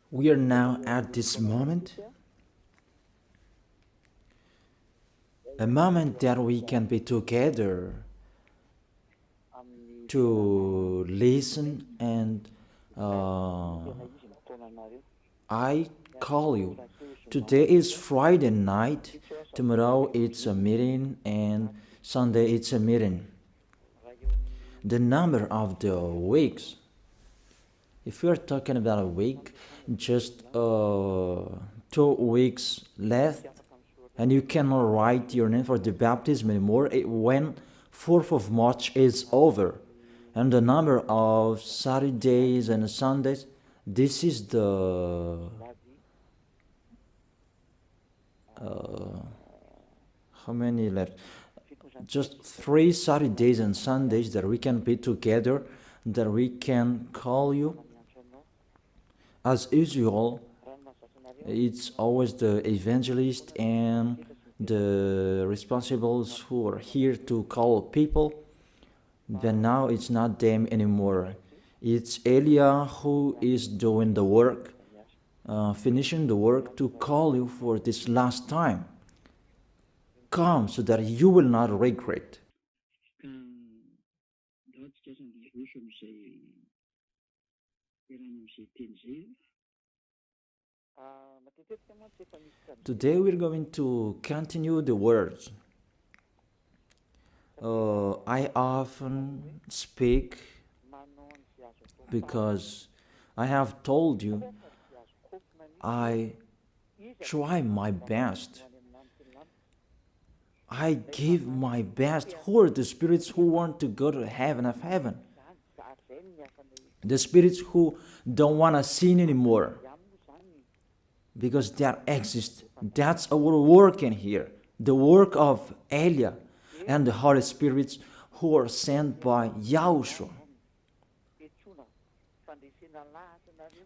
We are now at this moment, a moment that we can be together to listen, and I call you. Today is Friday night, tomorrow it's a meeting, and Sunday it's a meeting. The number of the weeks, if we are talking about a week, just 2 weeks left, and you cannot write your name for the baptism anymore when 4th of March is over. And the number of Saturdays and Sundays, this is the how many left? Just 3 Saturdays and Sundays that we can be together, that we can call you. As usual, it's always the evangelist and the responsibles who are here to call people. But now it's not them anymore. It's Elia who is doing the work, finishing the work to call you for this last time. Come so that you will not regret. Today we're going to continue the words. I often speak because I have told you I try my best. I give my best. Who are the spirits who want to go to heaven of heaven? The spirits who don't want to sin anymore, because that exists. That's our work in here. The work of Elia and the Holy Spirits who are sent by YAHOSHUAH.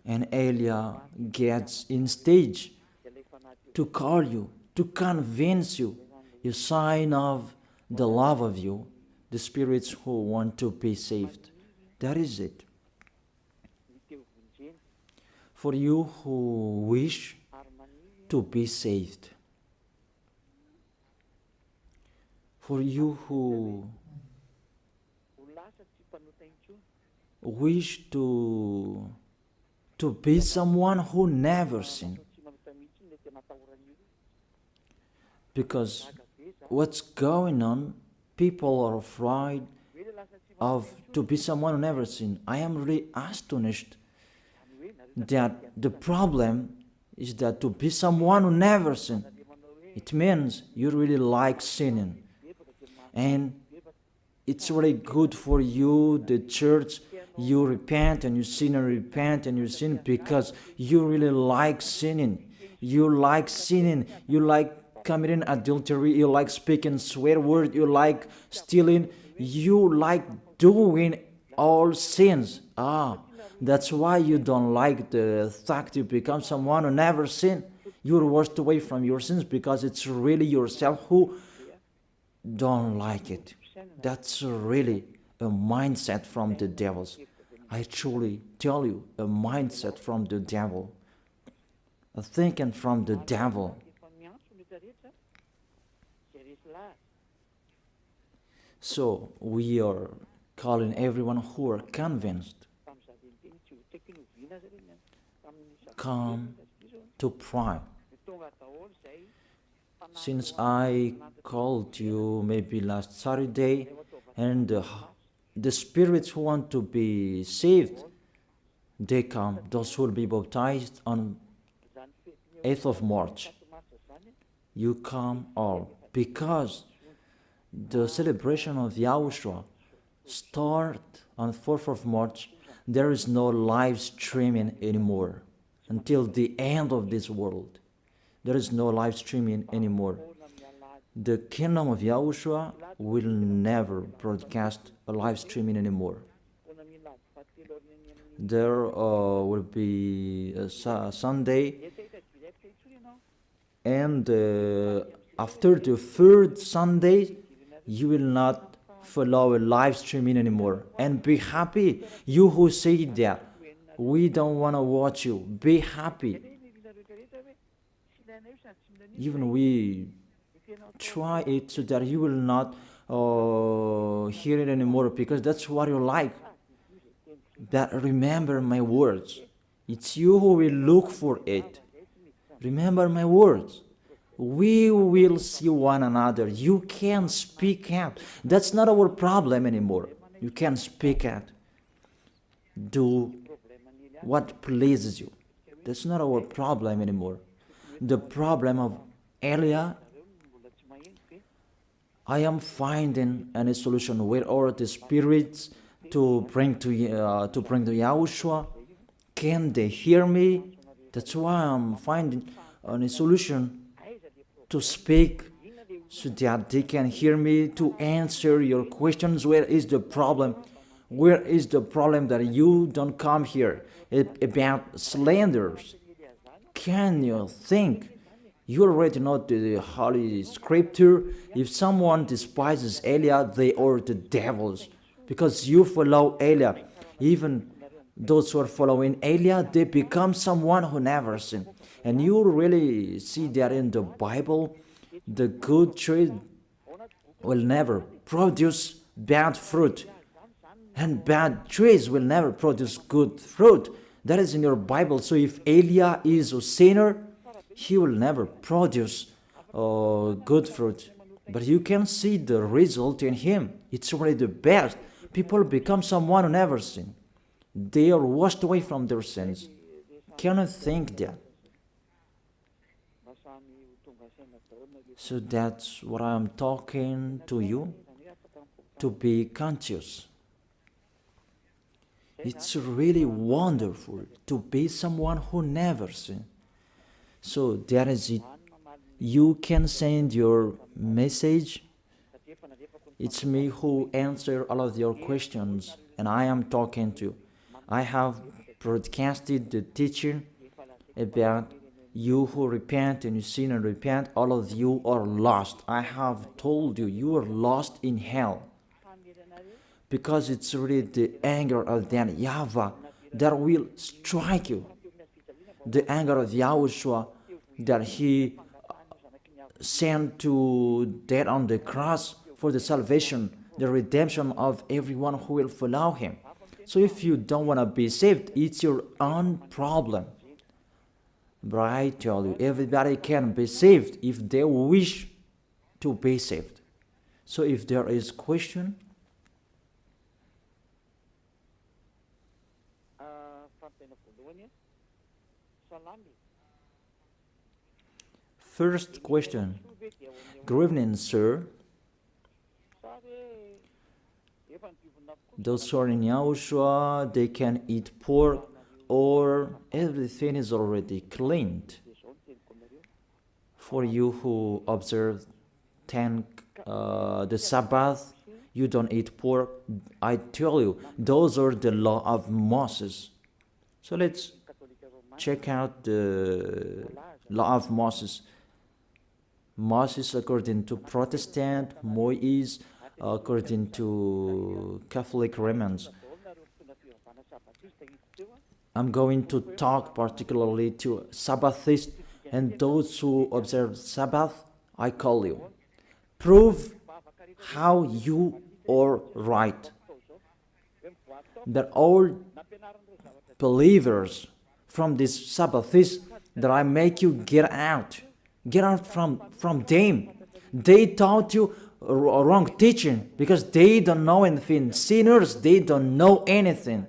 And Elia gets in stage to call you, to convince you, a sign of the love of you, the spirits who want to be saved. That is it. For you who wish to be saved, for you who wish to be someone who never sinned, because what's going on, people are afraid of to be someone who never sinned. I am really astonished that the problem is that to be someone who never sinned, it means you really like sinning. And it's really good for you, the church, you repent and you sin and repent and you sin because you really like sinning. You like sinning, you like committing adultery, you like speaking swear word, you like stealing, you like doing all sins. That's why you don't like the fact you become someone who never sinned. You're washed away from your sins because it's really yourself who don't like it. That's really a mindset from the devils. I truly tell you, a mindset from the devil. A thinking from the devil. So we are calling everyone who are convinced, come to pray. Since I called you maybe last Saturday, and the spirits who want to be saved, they come, those who will be baptized on 8th of March. You come all, because the celebration of YAHOSHUAH start on 4th of March. There is no live streaming anymore until the end of this world. There is no live streaming anymore. The kingdom of YAHOSHUAH will never broadcast a live streaming anymore. There will be a Sunday, and after the third Sunday, you will not follow a live streaming anymore. And be happy, you who say that. We don't want to watch you. Be happy. Even we try it so that you will not hear it anymore, because that's what you like. But remember my words. It's you who will look for it. Remember my words. We will see one another. You can speak out. That's not our problem anymore. You can speak out. Do what pleases you. That's not our problem anymore. The problem of Elia, I am finding any solution where are the spirits to bring to YAHOSHUAH. Can they hear me? That's why I'm finding a solution to speak so that they can hear me, to answer your questions. Where is the problem? Where is the problem that you don't come here about slanders? Can you think? You already know the Holy Scripture. If someone despises Elia, they are the devils, because you follow Elia. Even those who are following Elia, they become someone who never sinned. And you really see that in the Bible, the good tree will never produce bad fruit, and bad trees will never produce good fruit. That is in your Bible. So if Elia is a sinner, he will never produce good fruit. But you can see the result in him. It's already the best. People become someone who never sinned. They are washed away from their sins. Can you think that? So that's what I'm talking to you, to be conscious. It's really wonderful to be someone who never sinned. So that is it. You can send your message. It's me who answer all of your questions, and I am talking to you. I have broadcasted the teaching about you who repent and you sin and repent. All of you are lost. I have told you, you are lost in hell, because it's really the anger of that YAHVAH that will strike you. The anger of YAHOSHUAH that he sent to death on the cross for the salvation, the redemption of everyone who will follow him. So if you don't want to be saved, it's your own problem. But I tell you, everybody can be saved if they wish to be saved. So if there is question, first question. Good evening, sir. Those who are in YAHOSHUAH, they can eat pork, or everything is already cleaned. For you who observe the Sabbath, you don't eat pork. I tell you, those are the law of Moses. So let's check out the law of Moses. Moses according to Protestant, Moshè according to Catholic Romans. I'm going to talk particularly to Sabbathists and those who observe Sabbath. I call you. Prove how you are right. That all believers from this Sabbathists, that I make you get out. Get out from them. They taught you wrong teaching because they don't know anything. Sinners, they don't know anything.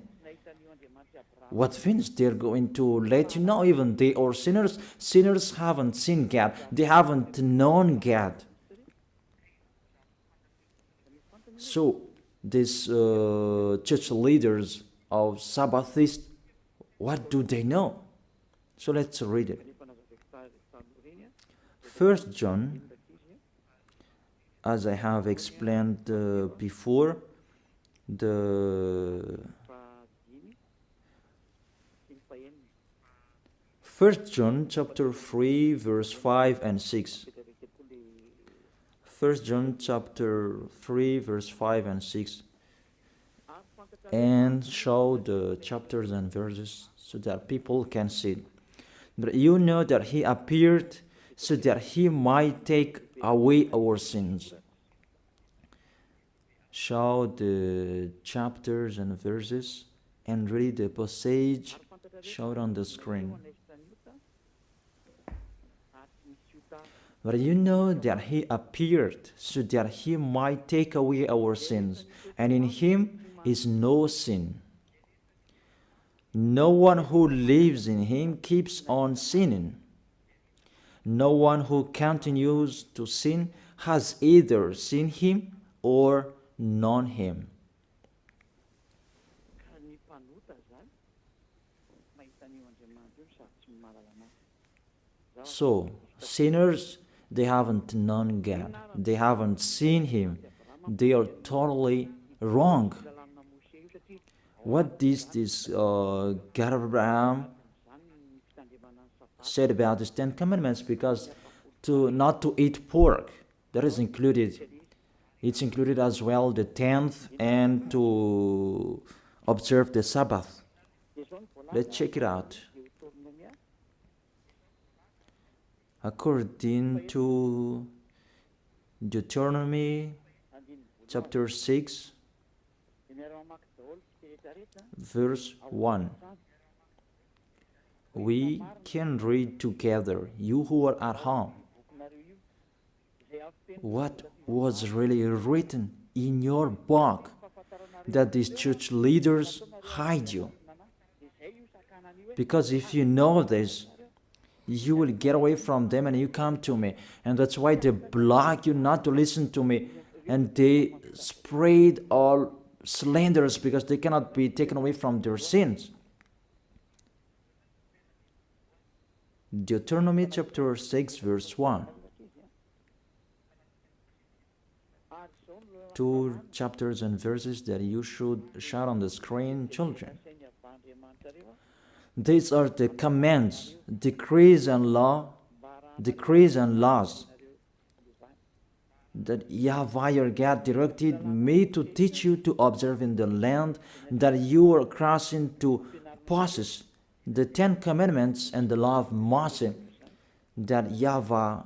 What things they're going to let you know? Even they are sinners. Sinners haven't seen God. They haven't known God. So these church leaders of Sabbathists, what do they know? So let's read it. 1 John, as I have explained before, the 1 John chapter 3 verse 5 and 6. 1 John chapter 3 verse 5 and 6. and show the chapters and verses so that people can see. But you know that he appeared so that he might take away our sins. Show the chapters and verses and read the passage showed on the screen. But you know that he appeared so that he might take away our sins, and in him is no sin. No one who lives in him keeps on sinning. No one who continues to sin has either seen him or known him. So, sinners, they haven't known God. They haven't seen him. They are totally wrong. What did this God of Abraham said about the 10 Commandments? Because not to eat pork, that is included. It's included as well the 10th and to observe the Sabbath. Let's check it out. According to Deuteronomy chapter 6, verse 1. We can read together, you who are at home, what was really written in your book that these church leaders hide you. Because if you know this, you will get away from them and you come to me. And that's why they block you not to listen to me. And they spread all slanders because they cannot be taken away from their sins. Deuteronomy chapter 6 verse 1. 2 chapters and verses that you should shout on the screen, children. These are the commands, decrees and laws that YAHVAH your God directed me to teach you to observe in the land that you are crossing to possess, the 10 Commandments and the law of Moshè that YAHVAH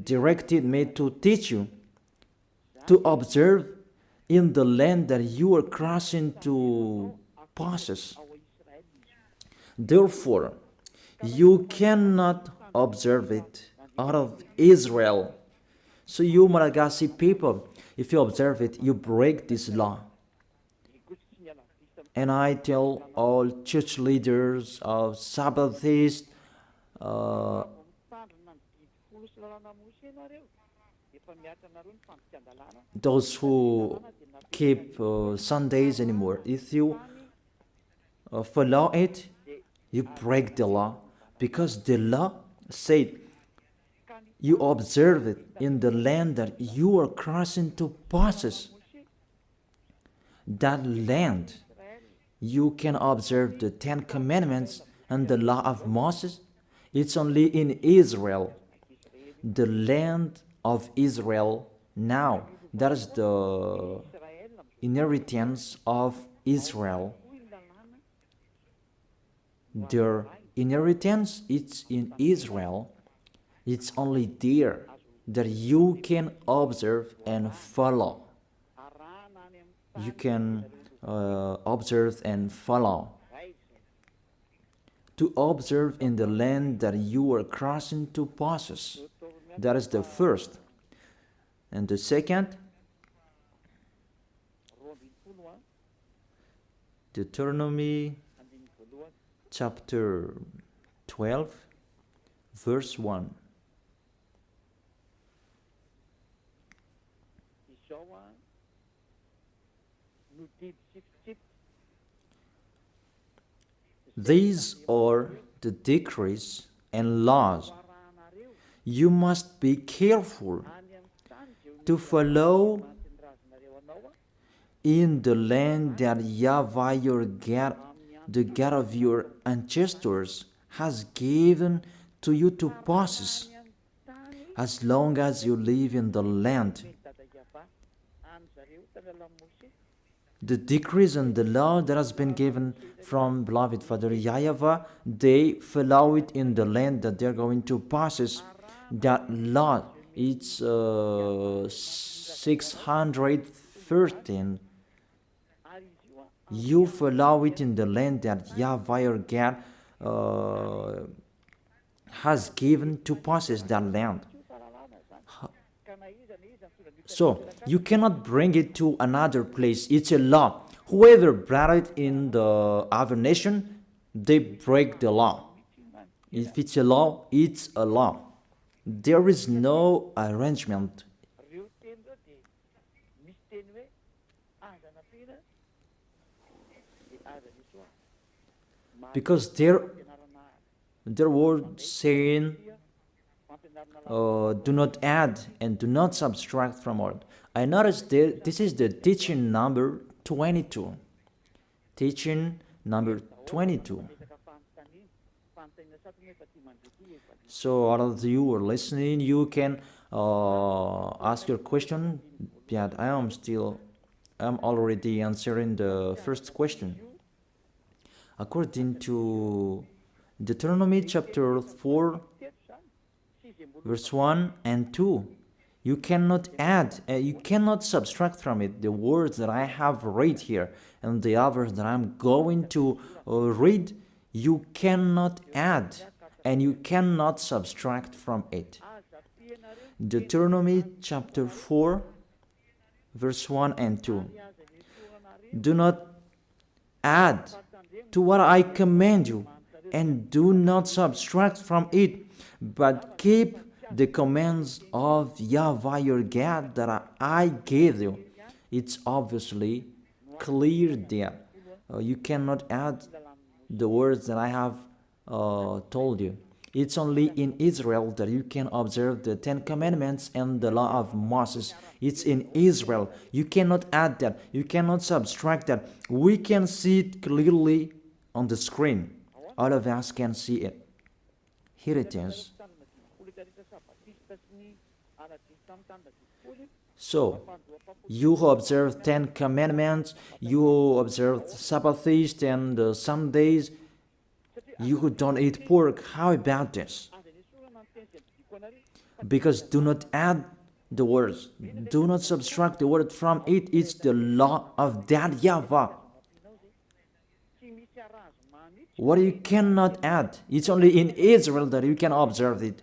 directed me to teach you to observe in the land that you are crossing to possess. Therefore, you cannot observe it out of Israel. So you Malagasy people, if you observe it, you break this law. And I tell all church leaders of Sabbathists, those who keep Sundays anymore, if you follow it, you break the law, because the law said you observe it in the land that you are crossing to possess. That land, you can observe the 10 Commandments and the law of Moses. It's only in Israel, the land of Israel now. That is the inheritance of Israel. Their inheritance, it's in Israel. It's only there that you can observe and follow. You can observe and follow. To observe in the land that you are crossing to possess. That is the first. And the second, Deuteronomy chapter 12, verse 1. These are the decrees and laws you must be careful to follow in the land that YAHVAH your God, the God of your ancestors, has given to you to possess, as long as you live in the land. the decrees and the law that has been given from beloved Father YAHVAH, they follow it in the land that they're going to possess. That law, it's 613. You follow it in the land that YAHVAH your God has given to possess that land. So you cannot bring it to another place. It's a law. Whoever brought it in the other nation, they break the law. If it's a law, it's a law. There is no arrangement. Because their word saying, do not add and do not subtract from it. I noticed this is the teaching number 22. Teaching number 22. So all of you who are listening, you can ask your question. Yeah, I'm already answering the first question. According to Deuteronomy chapter 4, verse 1 and 2, you cannot add, you cannot subtract from it the words that I have read here and the others that I'm going to read. You cannot add and you cannot subtract from it. Deuteronomy chapter 4, verse 1 and 2. Do not add to what I command you, and do not subtract from it, but keep the commands of YAHVAH your God that I gave you. It's obviously clear there. You cannot add the words that I have told you. It's only in Israel that you can observe the 10 Commandments and the law of Moses. It's in Israel. You cannot add that. You cannot subtract that. We can see it clearly on the screen. All of us can see it. Here it is. So, you who observe 10 Commandments, you who observe Sabbath feast and Sundays, you who don't eat pork, how about this? Because do not add the words, do not subtract the word from it. It's the law of that YAHVAH. What you cannot add, it's only in Israel that you can observe it.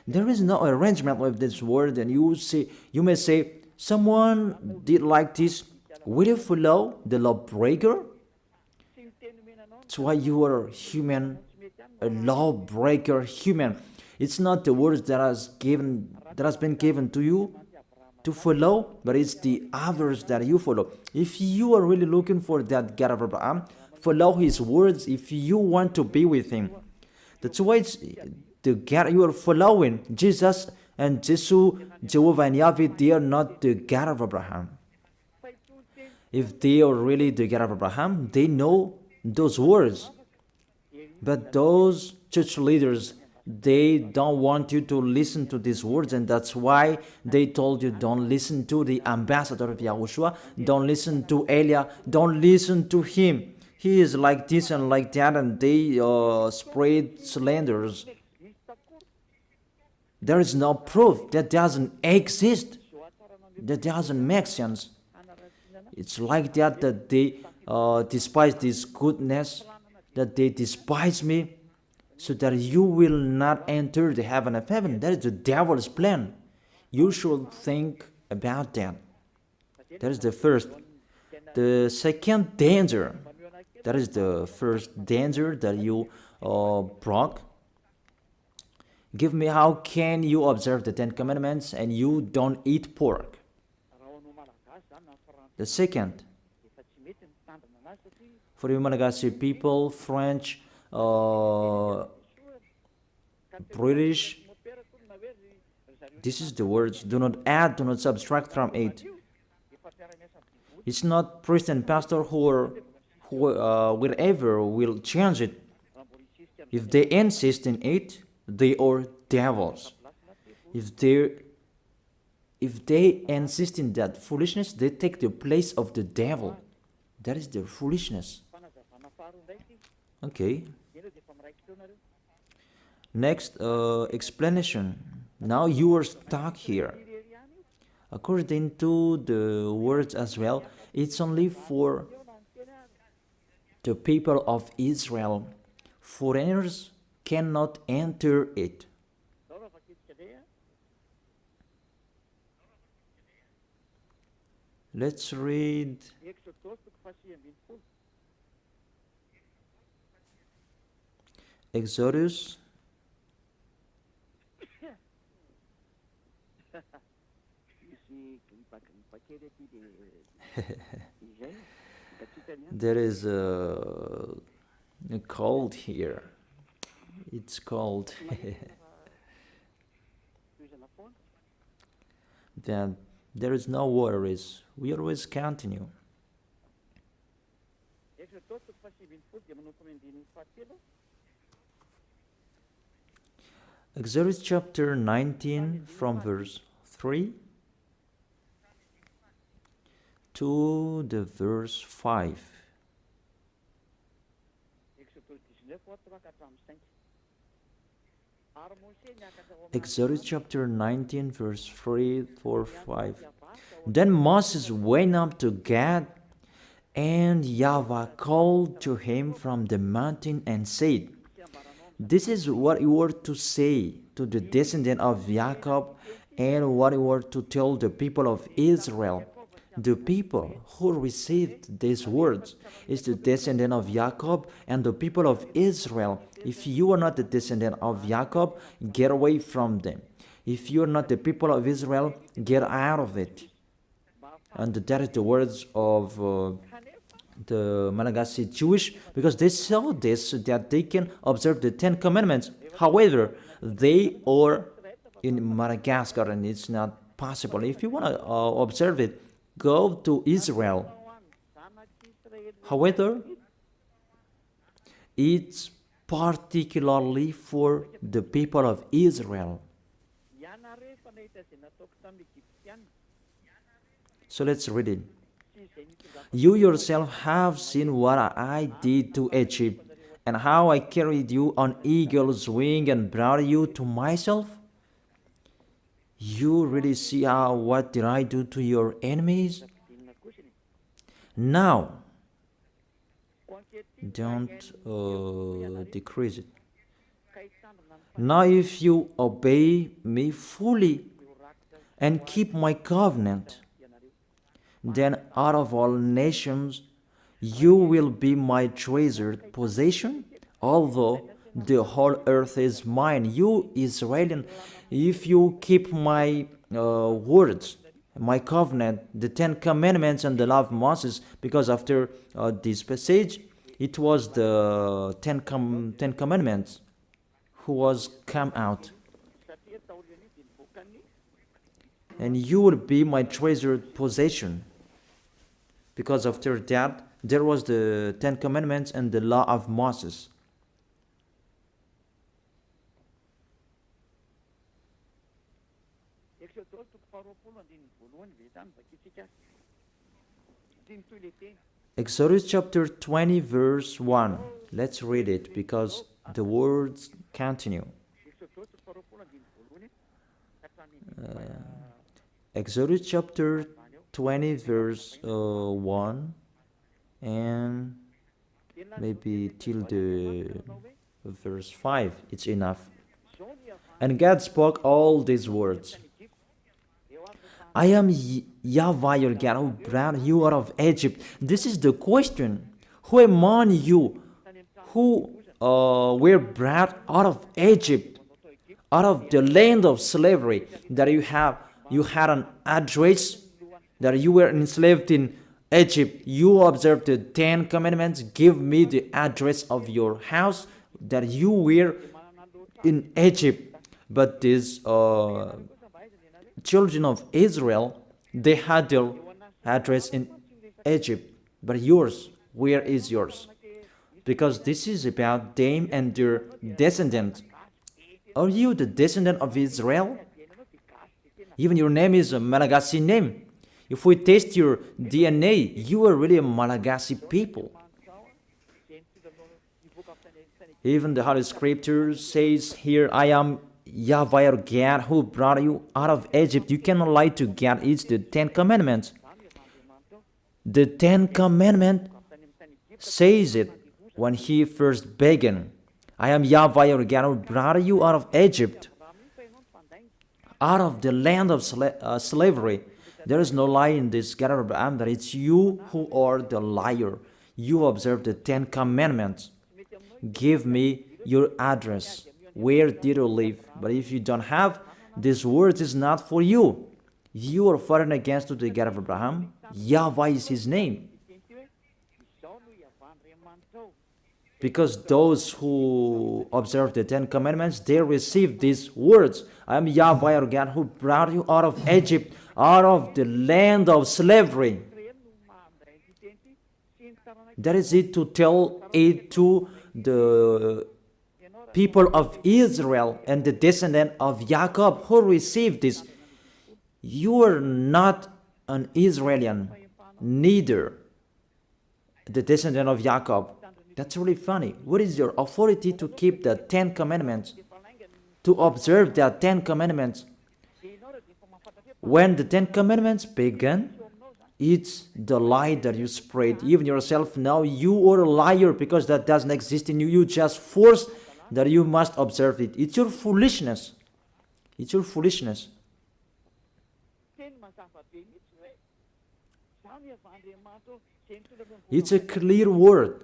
There is no arrangement with this word, and you may say, someone did like this. Will you follow the lawbreaker? That's why you are human, a lawbreaker human. It's not the words that has been given to you to follow, but it's the others that you follow. If you are really looking for that God of Abraham, follow his words if you want to be with him. That's why it's the God you are following. Jesus and Jesus, Jehovah and Yahweh, they are not the God of Abraham. If they are really the God of Abraham, they know those words. But those church leaders, they don't want you to listen to these words, and that's why they told you don't listen to the ambassador of YAHOSHUAH, don't listen to Elia, don't listen to him. He is like this and like that, and they spread slanders. There is no proof. That doesn't exist. That doesn't make sense. It's like that they despise this goodness, that they despise me, so that you will not enter the heaven of heaven. That is the devil's plan. You should think about that. That is the first. The second danger, that is the first danger that you broke. Give me, how can you observe the 10 Commandments and you don't eat pork? The second, for you Malagasy people, French, British, this is the words, do not add, do not subtract from it. It's not priest and pastor who wherever will change it. If they insist in it, they are devils. If if they insist in that foolishness, they take the place of the devil. That is their foolishness. Okay. Next explanation. Now you are stuck here. According to the words as well, it's only for the people of Israel. Foreigners cannot enter it. Let's read Exodus there is a cold here. It's cold. Then there is no worries. We always continue. Exodus chapter 19 from verse 3 to the verse 5. Exodus chapter 19 verse 3 4 5. Then Moses went up to Gad, and YAHVAH called to him from the mountain and said, "This is what you were to say to the descendant of Jacob, and what you were to tell the people of Israel." The people who received these words is the descendant of Jacob and the people of Israel. If you are not the descendant of Jacob, get away from them. If you are not the people of Israel, get out of it. And that is the words of the Malagasy Jewish, because they saw this so that they can observe the 10 Commandments. However, they are in Madagascar and it's not possible. If you want to observe it, go to Israel. However, it's particularly for the people of Israel. So let's read it. You yourself have seen what I did to Egypt, and how I carried you on eagle's wing and brought you to myself. You really see what did I do to your enemies? Now, don't decrease it. Now if you obey me fully and keep my covenant, then out of all nations you will be my treasured possession, although the whole earth is mine. You Israelian, if you keep my words, my covenant, the 10 Commandments and the law of Moses, because after this passage, it was the 10 Commandments who was come out. And you will be my treasured possession. Because after that, there was the 10 Commandments and the law of Moses. Exodus chapter 20 verse 1. Let's read it because the words continue. Exodus chapter 20 verse 1 and maybe till the verse 5. It's enough. And God spoke all these words. I am YAHVAH your God who brought you out of Egypt. This is the question. Who among you who were brought out of Egypt, out of the land of slavery, that you had an address, that you were enslaved in Egypt, you observed the 10 Commandments, give me the address of your house, that you were in Egypt. But these children of Israel, they had their address in Egypt. But yours, where is yours? Because this is about them and their descendants. Are you the descendant of Israel? Even your name is a Malagasy name. If we test your DNA, you are really a Malagasy people. Even the Holy Scripture says here, I am YAHVAH your God who brought you out of Egypt. You cannot lie to God. It's the 10 Commandments. The 10 Commandments says it when he first began. I am YAHVAH your God who brought you out of Egypt, out of the land of slavery. There is no lie in this God of Abraham, that it's you who are the liar. You observe the 10 Commandments. Give me your address. Where did you live? But if you don't have, this word is not for you. You are fighting against the God of Abraham. YAHVAH is his name. Because those who observe the 10 Commandments, they receive these words. I am YAHVAH your God who brought you out of Egypt, out of the land of slavery. That is it, to tell it to the people of Israel and the descendant of Jacob who received this. You are not an Israelian, neither the descendant of Jacob. That's really funny. What is your authority to keep the 10 Commandments? To observe the 10 Commandments? When the 10 Commandments began, it's the lie that you spread. Even yourself now, you are a liar, because that doesn't exist in you. You just force that you must observe it. It's your foolishness. It's your foolishness. It's a clear word.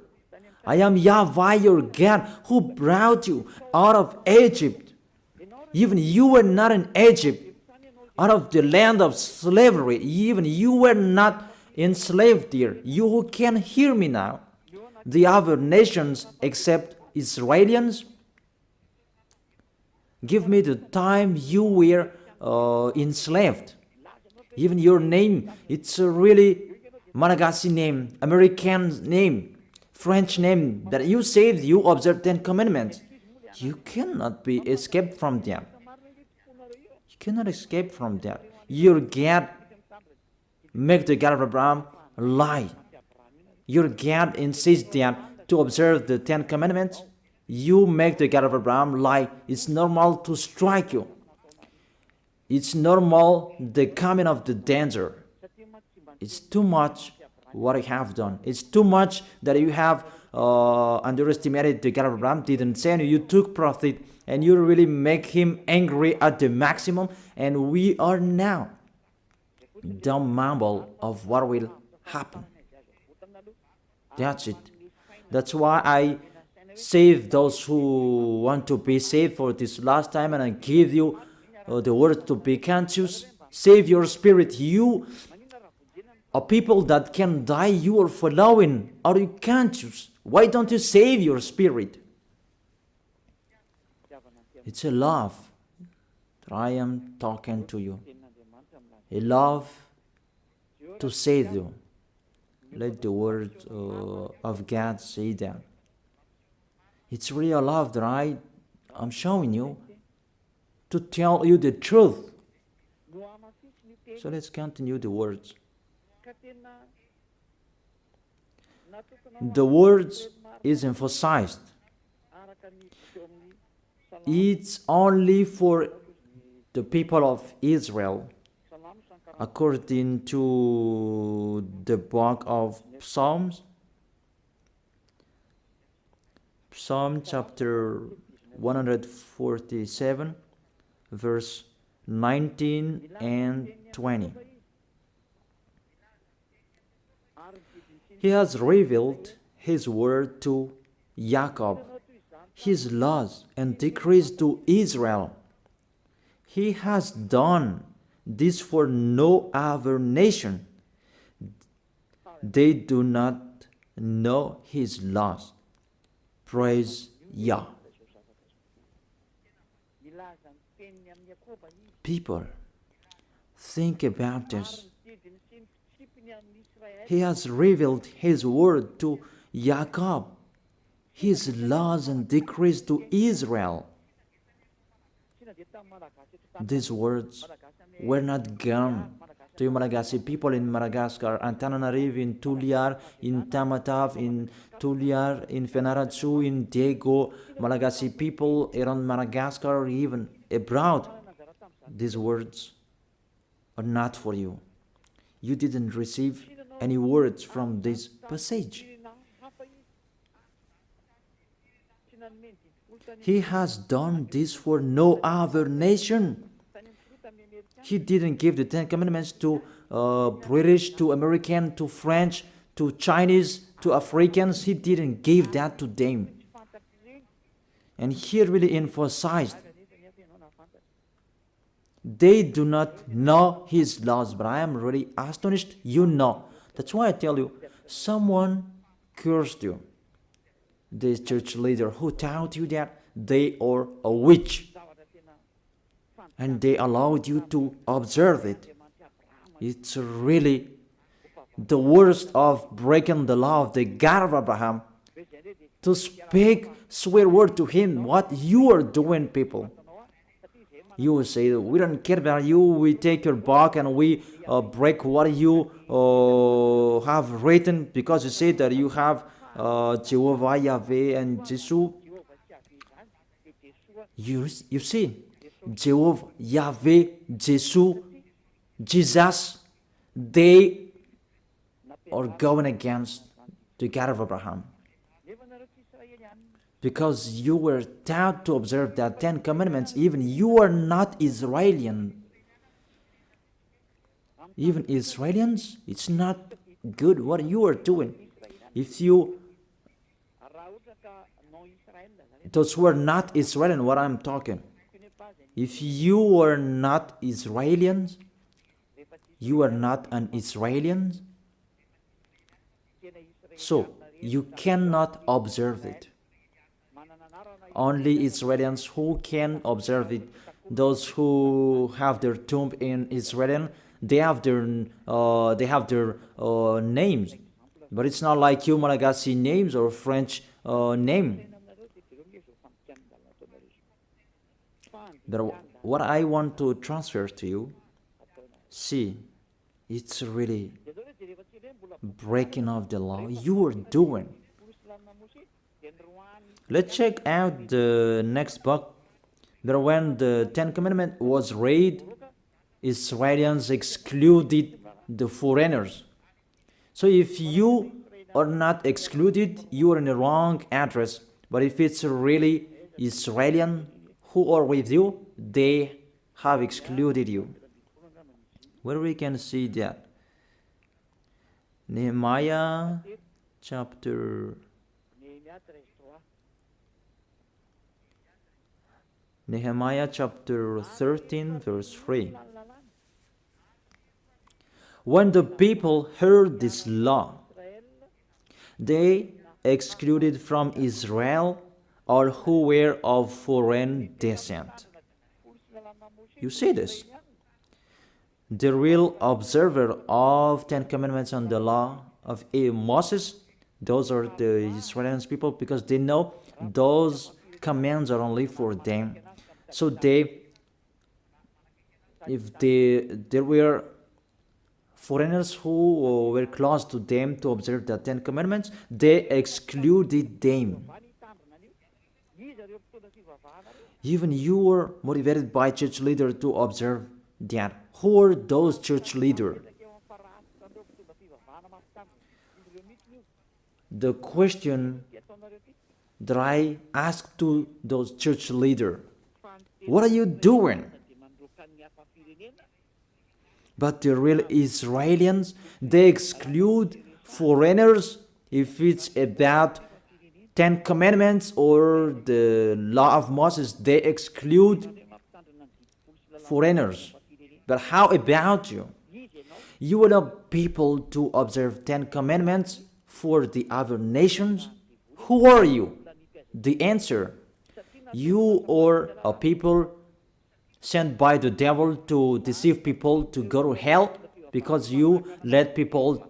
I am YAHVAH your God who brought you out of Egypt. Even you were not in Egypt, out of the land of slavery. Even you were not enslaved there. You who can hear me now, the other nations except Israelians, give me the time you were enslaved. Even your name, it's a really Malagasy name, American name, French name, that you saved, you observe 10 Commandments. You cannot be escaped from that. You cannot escape from that. Your God make the God of Abraham lie. Your God insists that to observe the 10 Commandments, you make the God of Abraham lie. It's normal to strike you. It's normal the coming of the danger. It's too much what I have done. It's too much that you have underestimated the God of Abraham, didn't send you. You took profit and you really make him angry at the maximum. And we are now the mumble of what will happen. That's it. That's why I save those who want to be saved for this last time, and I give you the word to be conscious. Save your spirit. You are people that can die. You are following. Are you conscious? Why don't you save your spirit? It's a love that I am talking to you. A love to save you. Let the word of God say that. It's really a love that I am showing you to tell you the truth. So let's continue the words. The words is emphasized. It's only for the people of Israel, according to the book of Psalms. Psalm chapter 147, verse 19 and 20. He has revealed his word to Jacob, his laws and decrees to Israel. He has done this for no other nation. They do not know his laws. Praise Yah. People, think about this. He has revealed his word to Jacob, his laws and decrees to Israel. These words were not gone to Malagasy people in Madagascar, Antananarivo, in Tuliar, in Tamatave, in Tuliar, in Fenaratsu, in Diego, Malagasy people around Madagascar, even abroad. These words are not for you. You didn't receive any words from this passage. He has done this for no other nation. He didn't give the 10 Commandments to British, to American, to French, to Chinese, to Africans. He didn't give that to them. And he really emphasized, they do not know his laws, but I am really astonished you know. That's why I tell you, someone cursed you. This church leader who taught you that they are a witch. And they allowed you to observe it. It's really the worst of breaking the law of the God of Abraham. To speak swear word to him, what you are doing, people. You will say, we don't care about you, we take your book and we break what you have written, because you say that you have Jehovah, Yahweh, and Jesus. You see, Jehovah, Yahweh, Jesus, they are going against the God of Abraham. Because you were taught to observe that 10 Commandments, even you are not Israelian. Even Israelians, it's not good what you are doing. If you, those who are not Israelian, what I'm talking, if you are not Israelians, you are not an Israelian, so you cannot observe it. Only Israelians who can observe it. Those who have their tomb in Israel, they have their names, but it's not like you Malagasy names or French name. But what I want to transfer to you, see, it's really breaking of the law you are doing. Let's check out the next book. That when the 10 Commandments was read, Israelians excluded the foreigners. So if you are not excluded, you are in the wrong address. But if it's really Israelian who are with you, they have excluded you. Where we can see that? Nehemiah chapter 13, verse 3. When the people heard this law, they excluded from Israel all who were of foreign descent. You see this? The real observer of 10 Commandments and the law of Moses, those are the Israelian people, because they know those commands are only for them. So if there were foreigners who were close to them to observe the 10 Commandments, they excluded them. Even you were motivated by church leader to observe that. Who are those church leaders? The question that I asked to those church leaders, what are you doing? But the real Israelians, they exclude foreigners if it's about 10 Commandments or the law of Moses. They exclude foreigners. But how about you? You allow people to observe 10 Commandments for the other nations? Who are you? The answer, you are a people sent by the devil to deceive people to go to hell because you let people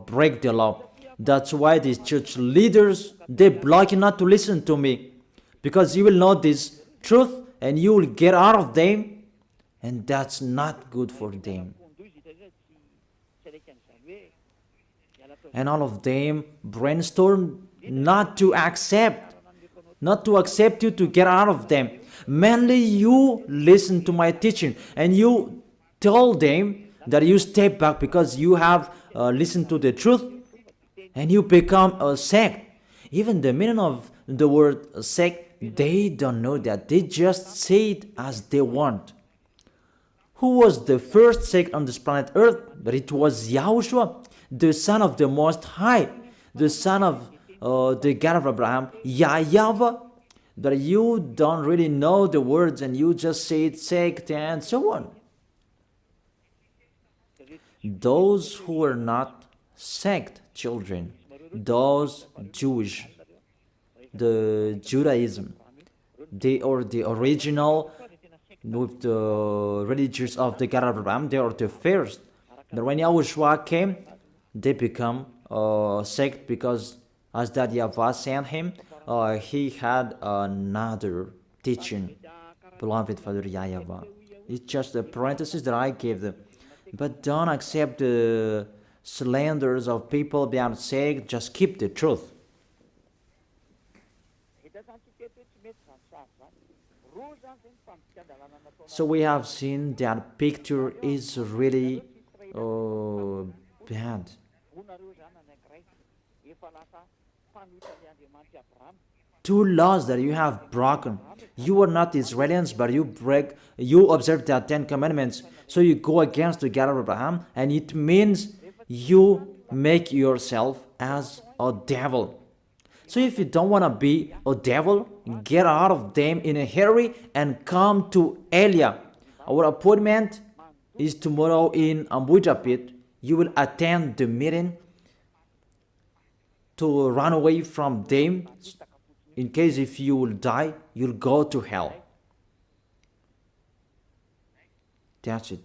break the law. That's why these church leaders, they block you not to listen to me, because you will know this truth and you will get out of them, and that's not good for them. And all of them brainstorm not to accept you to get out of them. Mainly you listen to my teaching and you tell them that you step back because you have listened to the truth, and you become a sect. Even the meaning of the word sect, they don't know that. They just say it as they want. Who was the first sect on this planet Earth? But it was Yahushua, the son of the Most High, the son of the God of Abraham, YAHVAH. That you don't really know the words and you just say it sect and so on. Those who are not sect children, those Jewish, the Judaism, they are the original with the religions of the God of Abraham. They are the first. But when YAHOSHUAH came, they become a sect because as that YAHVAH sent him, he had another teaching. Beloved Father YAHVAH. It's just a parenthesis that I gave them. But don't accept the slanders of people being sect. Just keep the truth. So we have seen that picture is really bad. Two laws that you have broken. You are not Israelians, but you observe the 10 commandments. So you go against the God of Abraham, and it means you make yourself as a devil. So if you don't want to be a devil, get out of them in a hurry and come to Elia. Our appointment is tomorrow in Ambujapit. You will attend the meeting to run away from them. In case if you will die, you'll go to hell. That's it.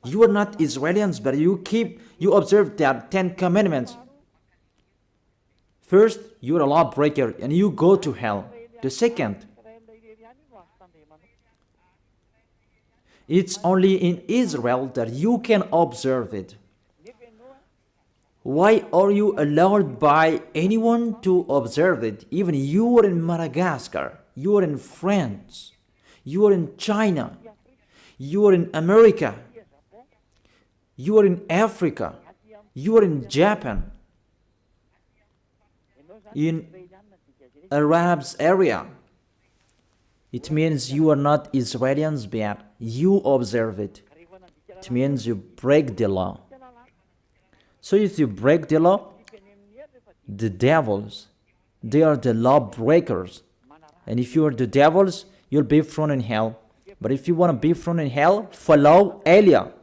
You are not Israelians, but you observe that 10 commandments. First, you are a lawbreaker and you go to hell. The second, it's only in Israel that you can observe it. Why are you allowed by anyone to observe it? Even you are in Madagascar, you are in France, you are in China, you are in America, you are in Africa, you are in Japan, in Arabs area. It means you are not Israelians, but you observe it. It means you break the law. So if you break the law, the devils, they are the law breakers. And if you are the devils, you'll be thrown in hell. But if you want to be thrown in hell, follow Elia.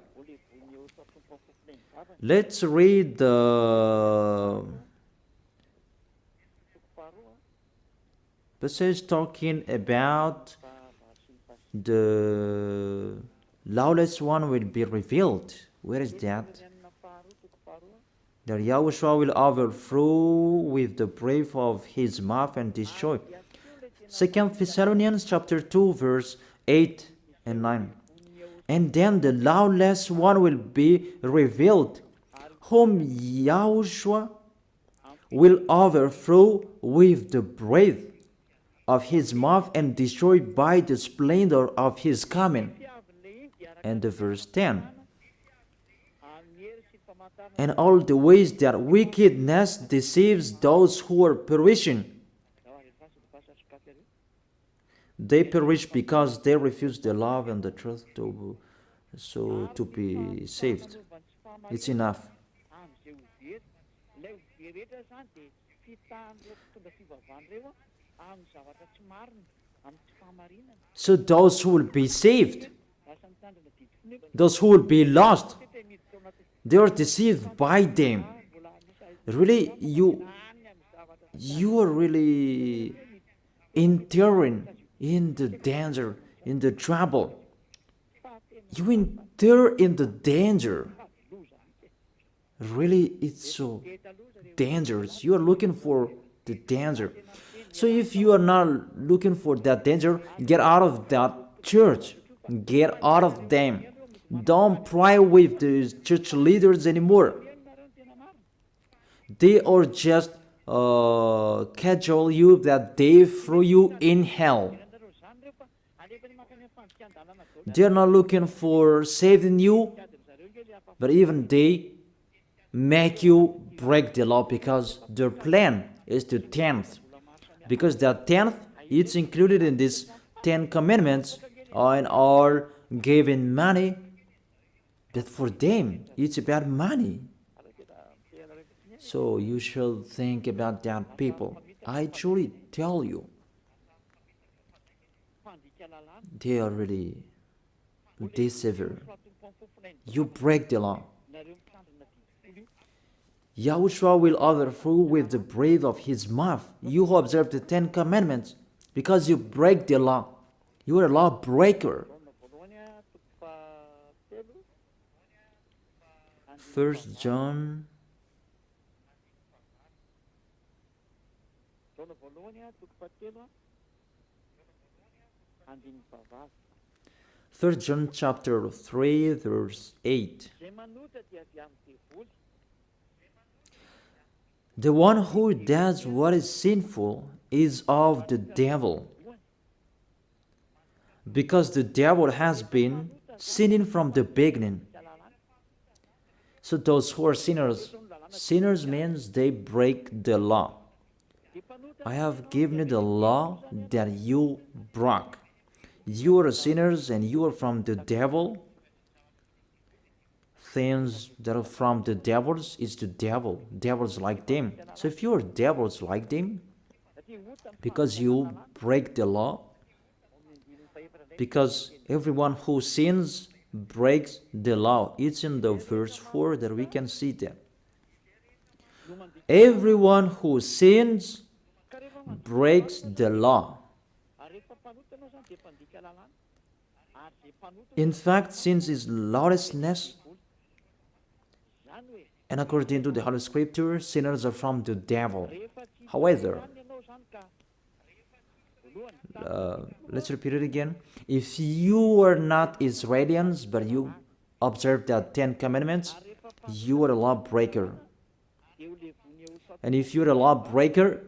Let's read the passage talking about the lawless one will be revealed. Where is that? That YAHOSHUAH will overthrow with the breath of his mouth and destroy. 2 Thessalonians chapter 2 verse 8 and 9. And then the lawless one will be revealed, whom YAHOSHUAH will overthrow with the breath of his mouth and destroy by the splendor of his coming. And the verse 10. And all the ways that wickedness deceives those who are perishing. They perish because they refuse the love and the truth to be saved. It's enough. So those who will be saved, those who will be lost, they are deceived by them. Really, you are really entering in the danger, in the trouble. You enter in the danger. Really, it's so dangerous. You are looking for the danger. So if you are not looking for that danger, get out of that church. Get out of them. Don't pray with the church leaders anymore. They are just casual you that they throw you in hell. They are not looking for saving you, but even they make you break the law because their plan is to tenth. Because that tenth, it's included in this 10 commandments and are giving money, but for them, it's about money. So you should think about that, people. I truly tell you, they are really severe. You break the law. Yahushua will overthrow with the breath of his mouth. You who observe the 10 commandments, because you break the law. You are a lawbreaker. 1 John 1 John chapter 3 verse 8. The one who does what is sinful is of the devil, because the devil has been sinning from the beginning. So those who are sinners, sinners means they break the law. I have given you the law that you broke. You are sinners and you are from the devil. Things that are from the devils is the devil. Devils like them. So if you are devils like them, because you break the law, because everyone who sins breaks the law. It's in the verse 4 that we can see that. Everyone who sins breaks the law. In fact, sin is lawlessness. And according to the Holy Scripture, sinners are from the devil. However, let's repeat it again. If you are not Israelians, but you observe the 10 commandments, you are a lawbreaker. And if you are a lawbreaker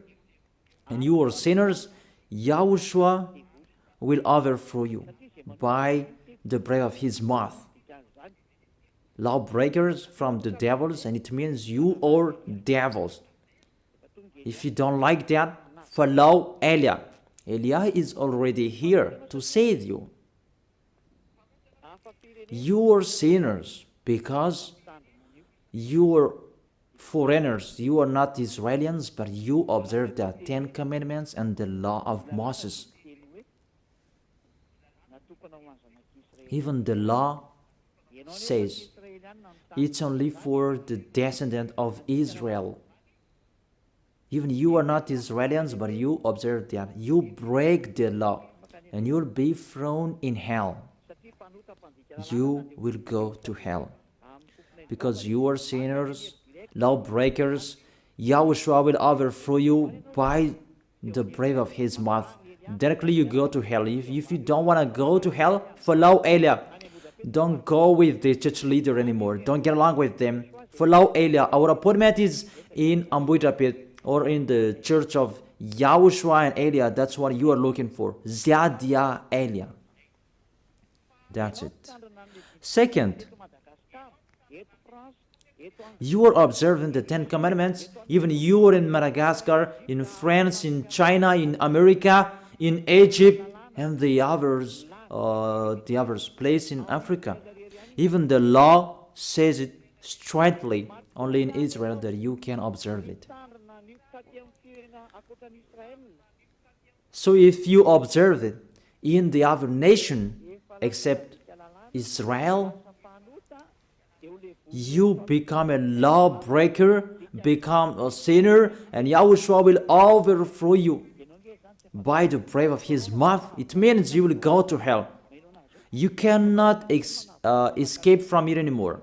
and you are sinners, Yahushua will overthrow you by the breath of his mouth. Lawbreakers from the devils, and it means you are devils. If you don't like that, follow Eliah. Eliah is already here to save you. You are sinners because you are foreigners. You are not Israelians, but you observe the 10 commandments and the law of Moses. Even the law says it's only for the descendant of Israel. Even you are not Israelians, but you observe that. You break the law, and you'll be thrown in hell. You will go to hell. Because you are sinners, lawbreakers, Yahushua will overthrow you by the breath of his mouth. Directly you go to hell. If you don't want to go to hell, follow Eliah. Don't go with the church leader anymore. Don't get along with them. Follow Eliah. Our appointment is in Ambuitapit or in the church of Yahushua and Eliah. That's what you are looking for. Ziadia Eliah. That's it. Second, you are observing the 10 commandments. Even you are in Madagascar, in France, in China, in America, in Egypt, and the others place in Africa. Even the law says it straightly, only in Israel that you can observe it. So if you observe it in the other nation except Israel, you become a lawbreaker, become a sinner, and Yahushua will overthrow you by the breath of his mouth. It means you will go to hell. You cannot escape from it anymore.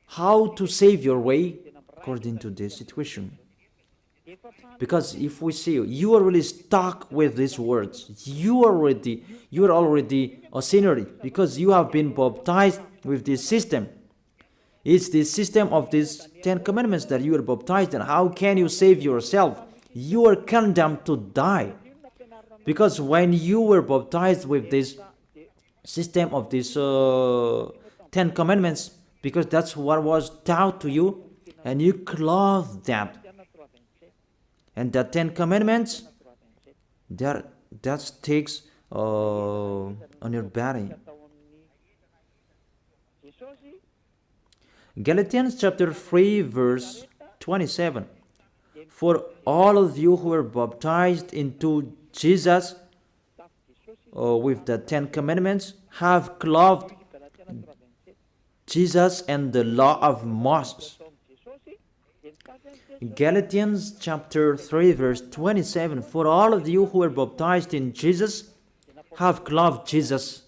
How to save your way according to this situation? Because if we see you are really stuck with these words, you are already a sinner because you have been baptized with this system. It's the system of these 10 commandments that you are baptized in. How can you save yourself? You are condemned to die. Because when you were baptized with this system of these 10 commandments, because that's what was taught to you, and you clothed that. And the 10 commandments, that takes on your body. Galatians chapter 3 verse 27. For all of you who are baptized into Jesus with the 10 commandments have clothed Jesus and the law of Moses. Galatians chapter 3 verse 27. For all of you who are baptized in Jesus have clothed Jesus.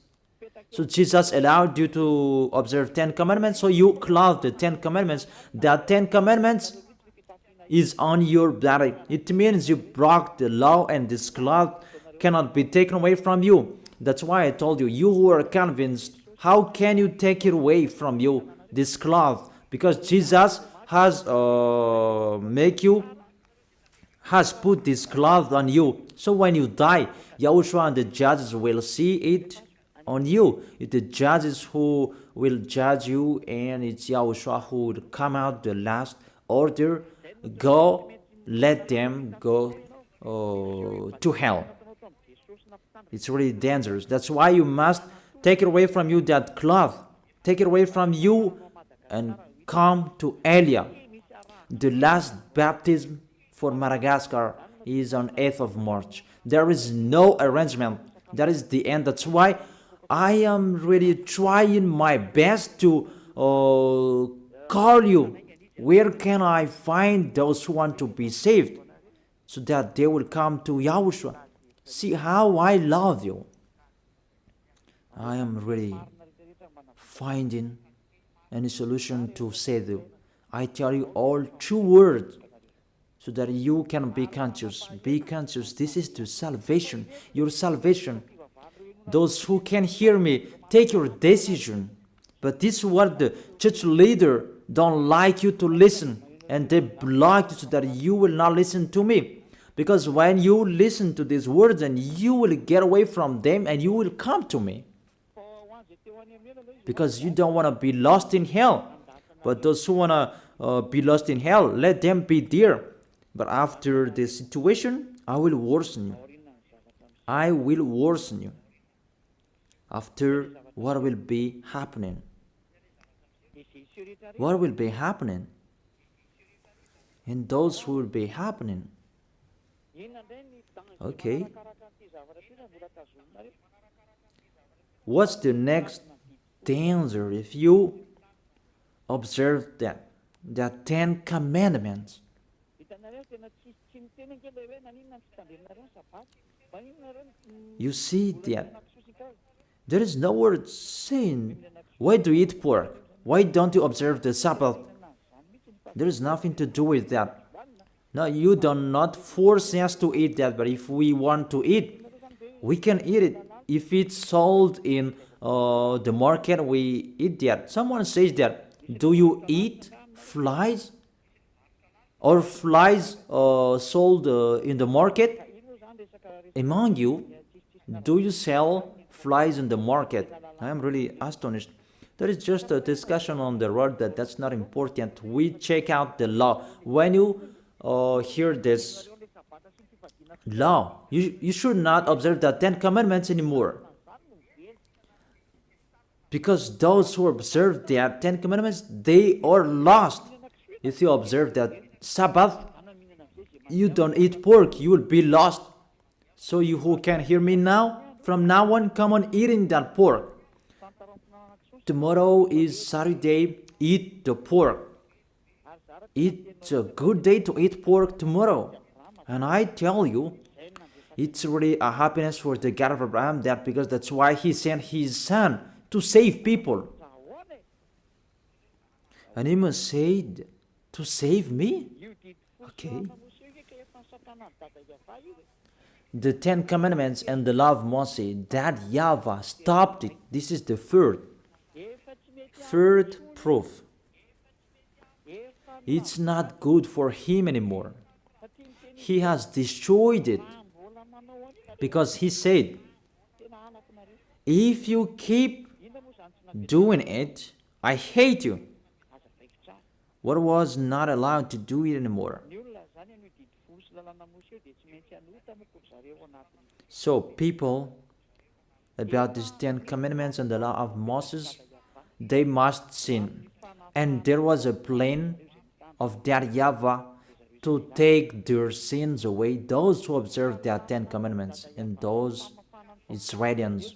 So Jesus allowed you to observe 10 commandments, so you clothed the 10 commandments. The 10 commandments is on your body. It means you broke the law, and this cloth cannot be taken away from you. That's why I told you, you who are convinced, how can you take it away from you, this cloth? Because Jesus has put this cloth on you. So when you die, Yahushua and the judges will see it on you. It's the judges who will judge you, and it's Yahushua who will come out the last order. Go, let them go to hell. It's really dangerous. That's why you must take it away from you, that cloth. Take it away from you and come to Elia. The last baptism for Madagascar is on 8th of March. There is no arrangement. That is the end. That's why I am really trying my best to call you. Where can I find those who want to be saved so that they will come to Yahushua? See how I love you. I am really finding any solution to save you. I tell you all true words so that you can be conscious. Be conscious. This is the salvation, your salvation. Those who can hear me, take your decision. But this is what the church leader don't like you to listen, and they block you so that you will not listen to me. Because when you listen to these words, and you will get away from them and you will come to me. Because you don't want to be lost in hell. But those who want to be lost in hell, let them be there. But after the situation, I will worsen you. I will worsen you. After, what will be happening? What will be happening? And those who will be happening. Okay. What's the next danger if you observe that? The 10 commandments. You see that there is no word saying, why do you eat pork? Why don't you observe the Sabbath? There is nothing to do with that. No, you do not force us to eat that, but if we want to eat, we can eat it. If it's sold in the market, we eat that. Someone says that, do you eat flies? Or flies sold in the market? Among you, do you sell flies in the market? I am really astonished. There is just a discussion on the road that's not important. We check out the law. When you hear this law, you should not observe the 10 commandments anymore. Because those who observe the 10 commandments, they are lost. If you observe that Sabbath, you don't eat pork, you will be lost. So you who can hear me now, from now on, come on eating that pork. Tomorrow is Saturday, eat the pork. It's a good day to eat pork tomorrow. And I tell you, it's really a happiness for the God of Abraham, that because that's why he sent his son to save people. And he must say, to save me? Okay. the Ten Commandments and the law of Moshè, that YAHVAH stopped it. This is the third proof. It's not good for him anymore. He has destroyed it because he said, if you keep doing it, I hate you. What was not allowed to do it anymore. So people, about these 10 commandments and the law of Moses, they must sin. And there was a plan of that YAHVAH to take their sins away, those who observe their 10 commandments and those Israelians.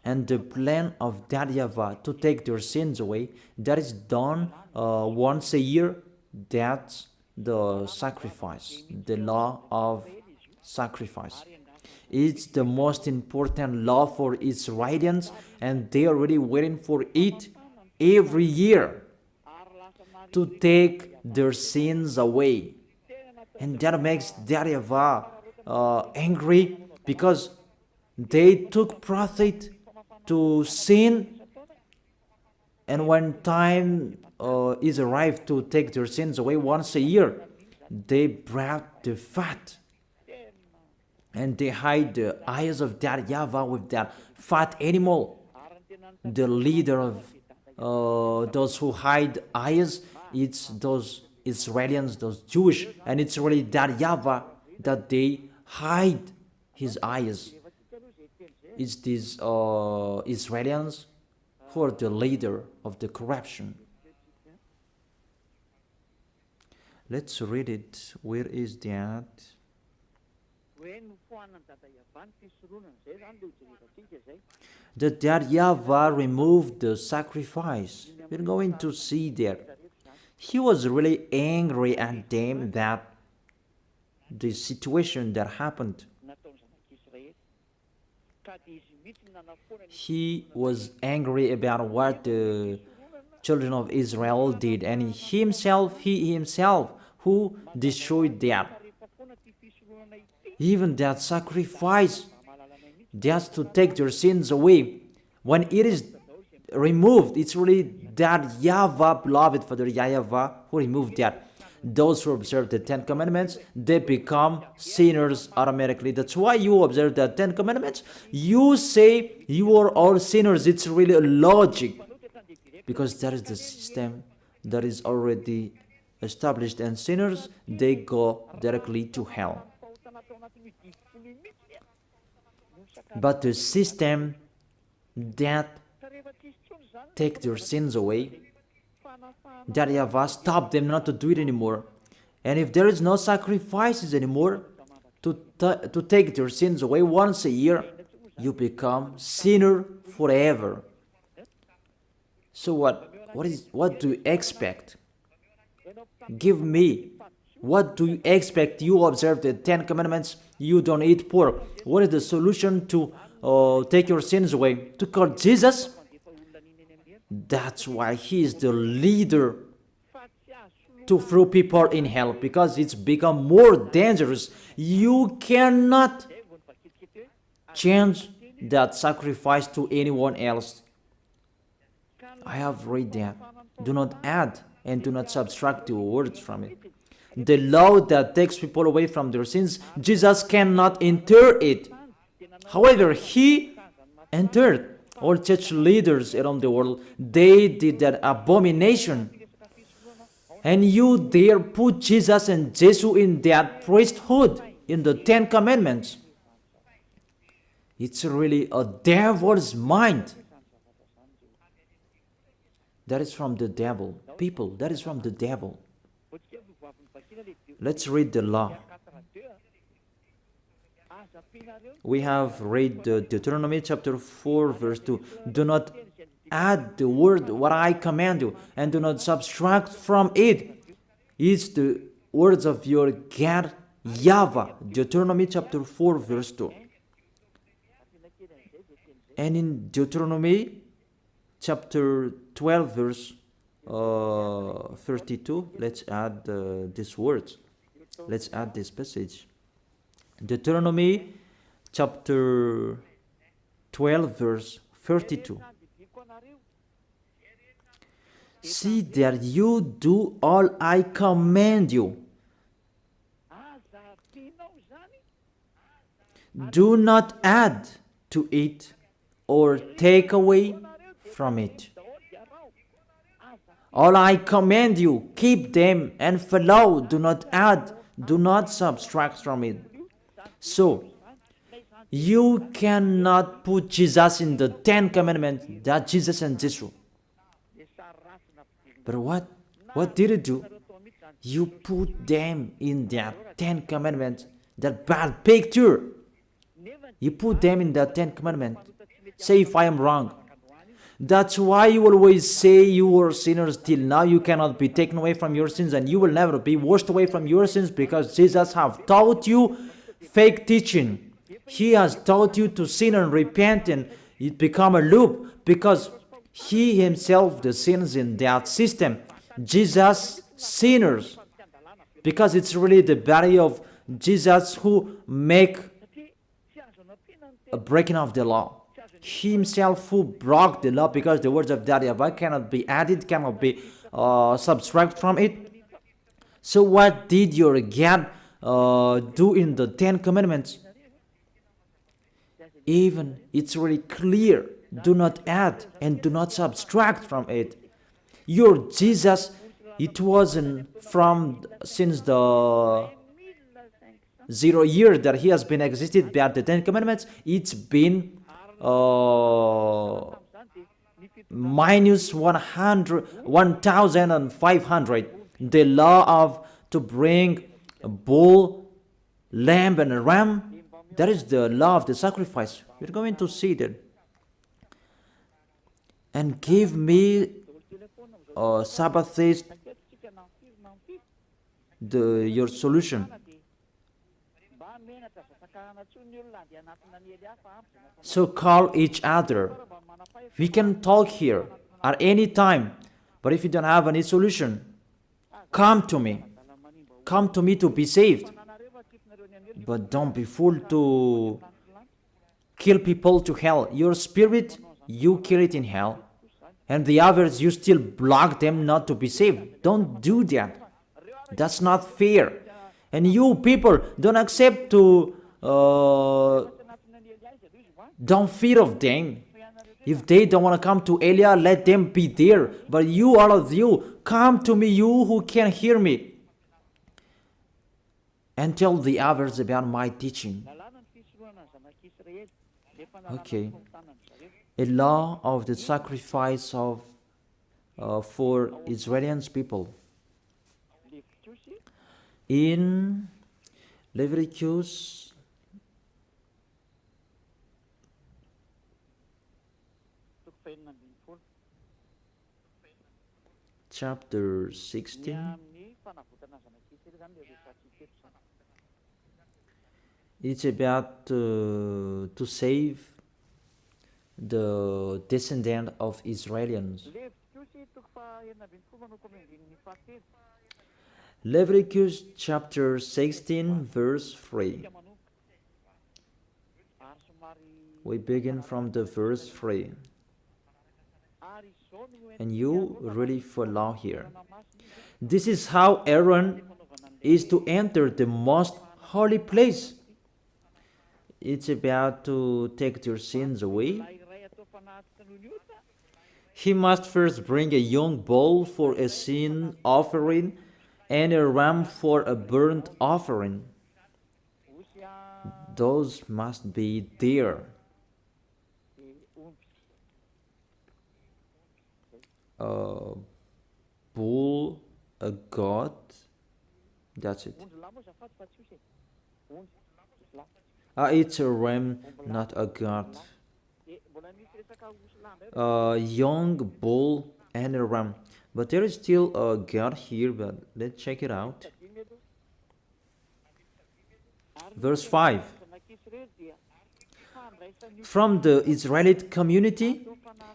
And the plan of that YAHVAH to take their sins away, that is done once a year. That's the sacrifice, the law of sacrifice. It's the most important law for Israelians, and they are already waiting for it every year to take their sins away. And that makes that YAHVAH angry, because they took profit to sin, and when time is arrived to take their sins away once a year, they brought the fat and they hide the eyes of that YAHVAH with that fat animal. The leader of those who hide eyes, it's those Israelians, those Jewish, and it's really that YAHVAH that they hide his eyes. It's these Israelians who are the leader of the corruption. Let's read it. Where is that? That YAHVAH removed the sacrifice. We're going to see that. He was really angry at them, that the situation that happened. He was angry about what the children of Israel did, and he himself who destroyed that. Even that sacrifice, just to take their sins away, when it is removed, it's really that YAHVAH, beloved Father YAHVAH, who removed that. Those who observe the 10 commandments, they become sinners automatically. That's why you observe the 10 commandments. You say you are all sinners. It's really a logic, because that is the system that is already established, and sinners, they go directly to hell. But the system that take their sins away, that YAHVAH stopped them not to do it anymore. And if there is no sacrifices anymore to take their sins away once a year, you become sinner forever. So what do you expect? Give me. What do you expect? You observe the 10 commandments, you don't eat pork. What is the solution to take your sins away? To call Jesus? That's why he is the leader to throw people in hell, because it's become more dangerous. You cannot change that sacrifice to anyone else. I have read that. Do not add and do not subtract the words from it. The law that takes people away from their sins, Jesus cannot enter it. However, he entered. All church leaders around the world, they did that abomination. And you dare put Jesus and Jesus in that priesthood, in the 10 commandments. It's really a devil's mind. That is from the devil. People, that is from the devil. Let's read the law. We have read Deuteronomy chapter 4 verse 2. Do not add the word what I command you, and do not subtract from it. It's the words of your God YAHVAH. Deuteronomy chapter 4 verse 2. And in Deuteronomy chapter 12 verse 32, let's add these words. Let's add this passage. Deuteronomy chapter 12 verse 32. See that you do all I command you. Do not add to it or take away from it. All I command you, keep them and follow. Do not add, do not subtract from it. So, you cannot put Jesus in the 10 Commandments that Jesus and Jesus. But what did you do? You put them in that 10 Commandments, that bad picture. You put them in the 10 Commandments. Say if I am wrong. That's why you always say you were sinners till now. You cannot be taken away from your sins, and you will never be washed away from your sins, because Jesus have taught you fake teaching. He has taught you to sin and repent, and it become a loop, because he himself the sins in that system. Jesus sinners, because it's really the body of Jesus who make a breaking of the law. He himself who broke the law, because the words of YAHVAH cannot be added, cannot be subtracted from it. So what did your God do in the 10 Commandments? Even it's really clear. Do not add and do not subtract from it. Your Jesus, it wasn't from since the 0 year that he has been existed by the 10 Commandments. It's been minus 1,500. The law of to bring a bull, lamb, and a ram. That is the law of the sacrifice. We're going to see that. And give me Sabbath says your solution. So call each other. We can talk here at any time. But if you don't have any solution, come to me. Come to me to be saved. But don't be fooled to kill people to hell. Your spirit, you kill it in hell. And the others, you still block them not to be saved. Don't do that. That's not fair. And you people don't accept to don't fear of them. If they don't want to come to Elia, let them be there. But you, all of you, come to me, you who can hear me, and tell the others about my teaching. Okay. A law of the sacrifice of for Israeli people. In Leviticus chapter 16, it's about to save the descendant of Israelians. Leviticus chapter 16 verse 3. We begin from the verse 3. And you really follow here. This is how Aaron is to enter the most holy place. It's about to take your sins away. He must first bring a young bull for a sin offering and a ram for a burnt offering. Those must be there. A bull, a goat, that's it. It's a ram, not a goat. A young bull and a ram. But there is still a goat here, but let's check it out. Verse 5. From the Israelite community,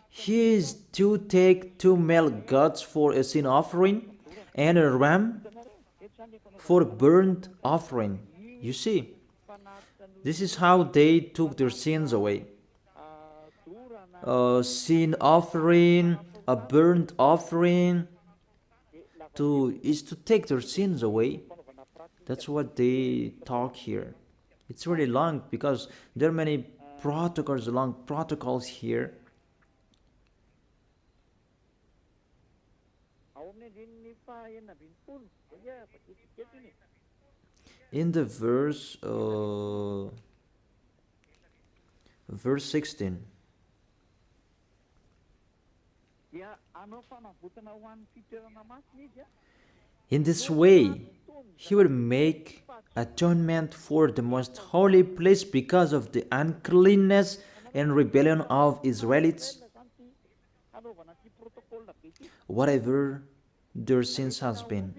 he is to take 2 male goats for a sin offering and a ram for burnt offering. You see, this is how they took their sins away. A sin offering, a burnt offering, is to take their sins away. That's what they talk here. It's really long because there are many long protocols here. In the verse 16. In this way, he will make atonement for the most holy place because of the uncleanness and rebellion of Israelites. Whatever their sins has been,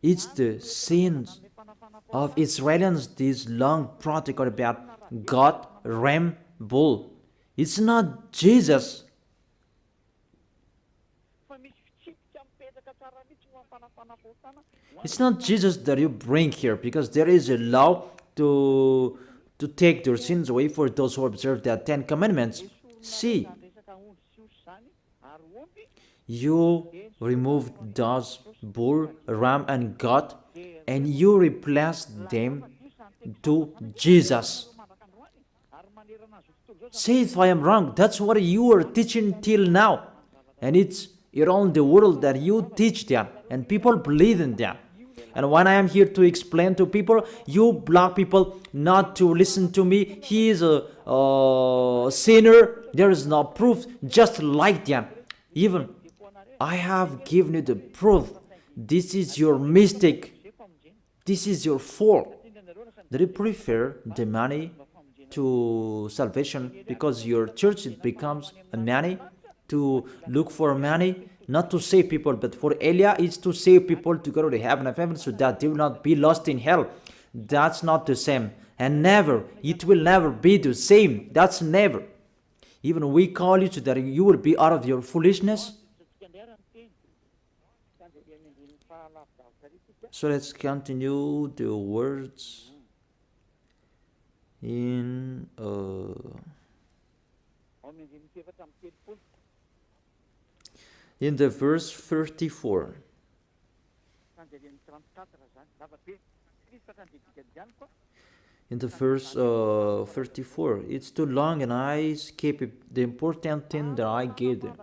it's the sins of Israelites, this long protocol about God, ram, bull. It's not Jesus. It's not Jesus that you bring here, because there is a law to take their sins away for those who observe the 10 Commandments. See, you removed those bull, ram, and goat, and you replaced them to Jesus. Say if I am wrong. That's what you are teaching till now, and it's around the world that you teach that, and people believe in that. And when I am here to explain to people, you block people not to listen to me. He is a sinner. There is no proof. Just like that. Even I have given you the proof. This is your mistake. This is your fault. Do you prefer the money to salvation? Because your church, it becomes a money, to look for money, not to save people, but for Elia, it's to save people to go to the heaven of heaven so that they will not be lost in hell. That's not the same. And never, it will never be the same. That's never. Even we call you so that you will be out of your foolishness. So let's continue the words in the verse 34. In the verse 34, it's too long and I skip the important thing that I gave them.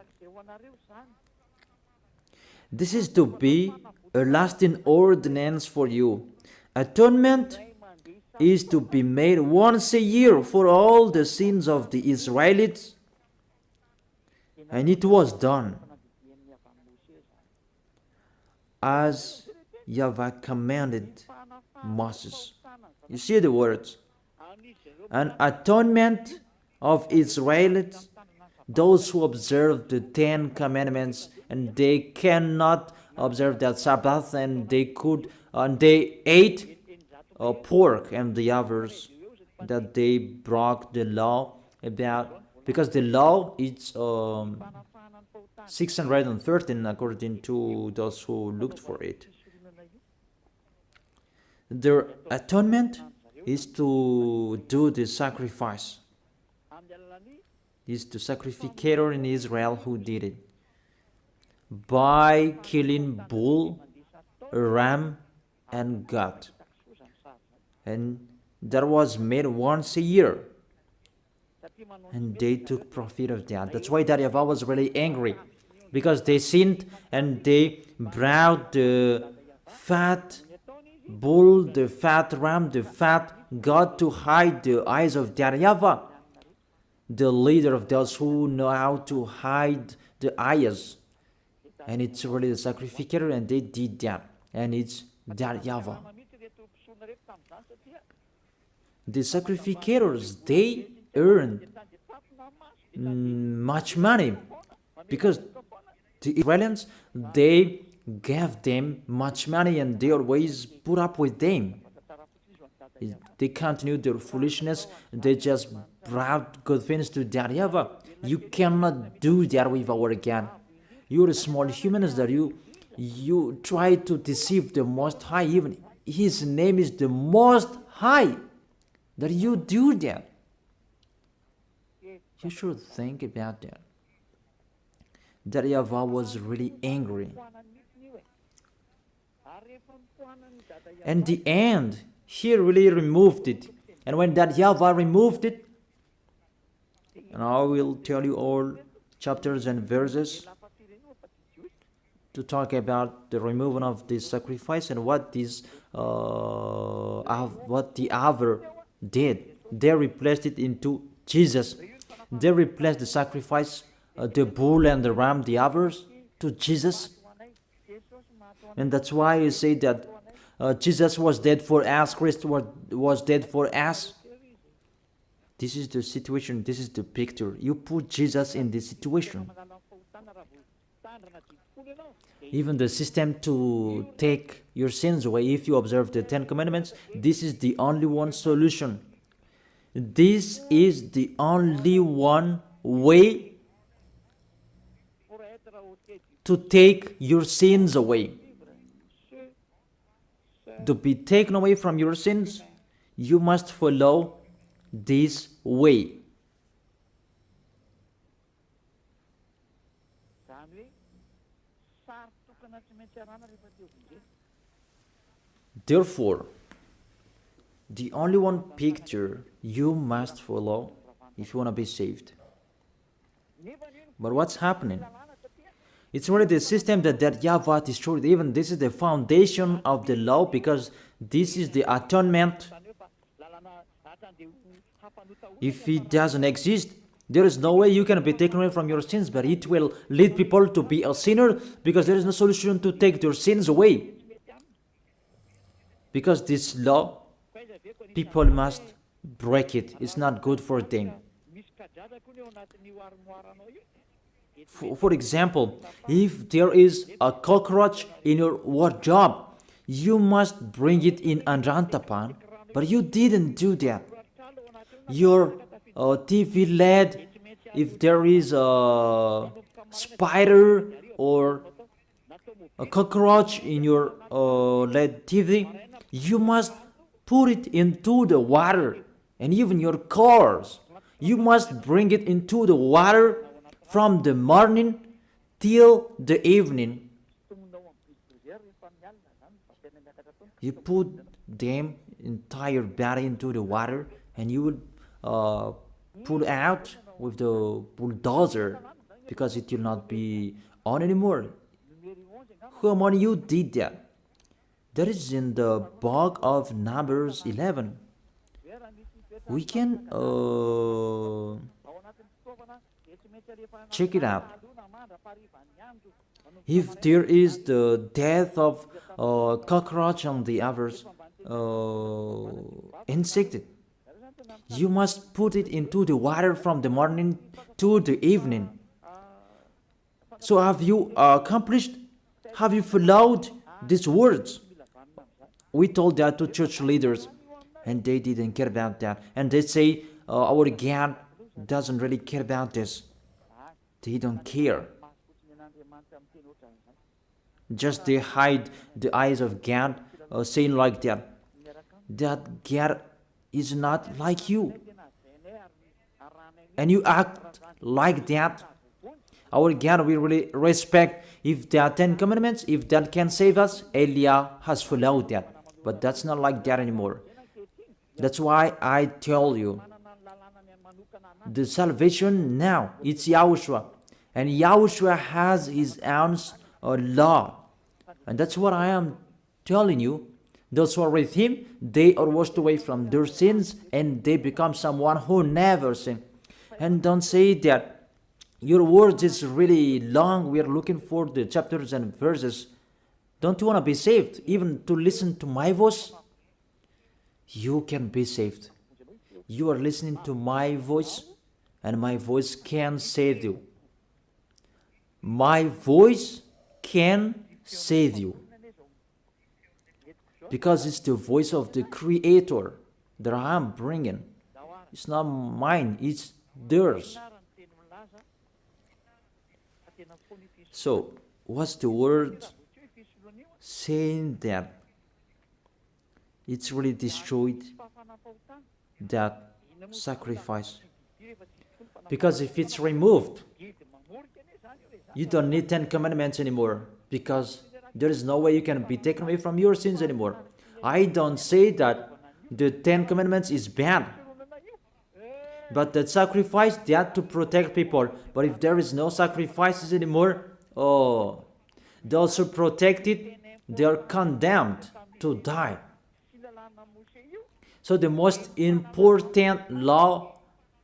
This is to be a lasting ordinance for you. Atonement is to be made once a year for all the sins of the Israelites, and it was done as YAHVAH commanded Moses. You see the words. An atonement of Israelites, those who observe the 10 Commandments, and they cannot observe that Sabbath, and they ate pork, and the others that they broke the law about, because the law is 613 according to those who looked for it. Their atonement is to do the sacrifice. It's the sacrificator in Israel who did it by killing bull, ram, and goat, and that was made once a year, and they took profit of that. That's why YAHVAH was really angry, because they sinned and they brought the fat bull, the fat ram, the fat goat to hide the eyes of YAHVAH, the leader of those who know how to hide the eyes. And it's really the sacrificator, and they did that, and it's YAHVAH. The sacrificators, they earned much money, because the Israelites, they gave them much money, and they always put up with them. They continued their foolishness, and they just brought good things to YAHVAH. You cannot do that with our God. You're small humans that you You try to deceive the Most High, even His name is the Most High, that you do that. You should think about that. That YAHVAH was really angry. And the end, He really removed it. And when that YAHVAH removed it, and I will tell you all chapters and verses to talk about the removal of this sacrifice and what this what the other did. They replaced it into Jesus. They replaced the sacrifice, the bull and the ram, the others, to Jesus. And that's why you say that Jesus was dead for us, Christ was dead for us. This is the situation, this is the picture. You put Jesus in this situation. Even the system to take your sins away, if you observe the 10 Commandments, this is the only one solution. This is the only one way to take your sins away. To be taken away from your sins, you must follow this way. Therefore, the only one picture you must follow if you want to be saved. But what's happening? It's really the system that YAHVAH destroyed. Even this is the foundation of the law, because this is the atonement. If it doesn't exist, there is no way you can be taken away from your sins, but it will lead people to be a sinner, because there is no solution to take their sins away. Because this law, people must break it. It's not good for them. For example, if there is a cockroach in your wardrobe, you must bring it in Anrantapan, but you didn't do that. Your TV LED, if there is a spider or a cockroach in your LED TV, you must put it into the water. And even your cars, you must bring it into the water from the morning till the evening. You put them entire body into the water, and you will pull out with the bulldozer, because it will not be on anymore. Who among you did that? That is in the book of Numbers 11. We can check it out. If there is the death of cockroach and the others insect, you must put it into the water from the morning to the evening. So have you accomplished? Have you followed these words? We told that to church leaders, and they didn't care about that. And they say, our God doesn't really care about this. They don't care. Just they hide the eyes of God, saying like that. That God is not like you. And you act like that. Our God we really respect. If there are 10 commandments, if that can save us, Elia has followed that. But that's not like that anymore. That's why I tell you, the salvation now, it's YAHOSHUAH. And YAHOSHUAH has his own law. And that's what I am telling you. Those who are with him, they are washed away from their sins, and they become someone who never sinned. And don't say that your words is really long. We are looking for the chapters and verses. Don't you want to be saved? Even to listen to my voice? You can be saved. You are listening to my voice, and my voice can save you. My voice can save you. Because it's the voice of the Creator that I am bringing. It's not mine, it's theirs. So, what's the word saying that it's really destroyed that sacrifice. Because if it's removed, you don't need 10 commandments anymore, because there is no way you can be taken away from your sins anymore. I don't say that the 10 commandments is bad, but that sacrifice, they had to protect people. But if there is no sacrifices anymore, those who protect it, they are condemned to die. So the most important law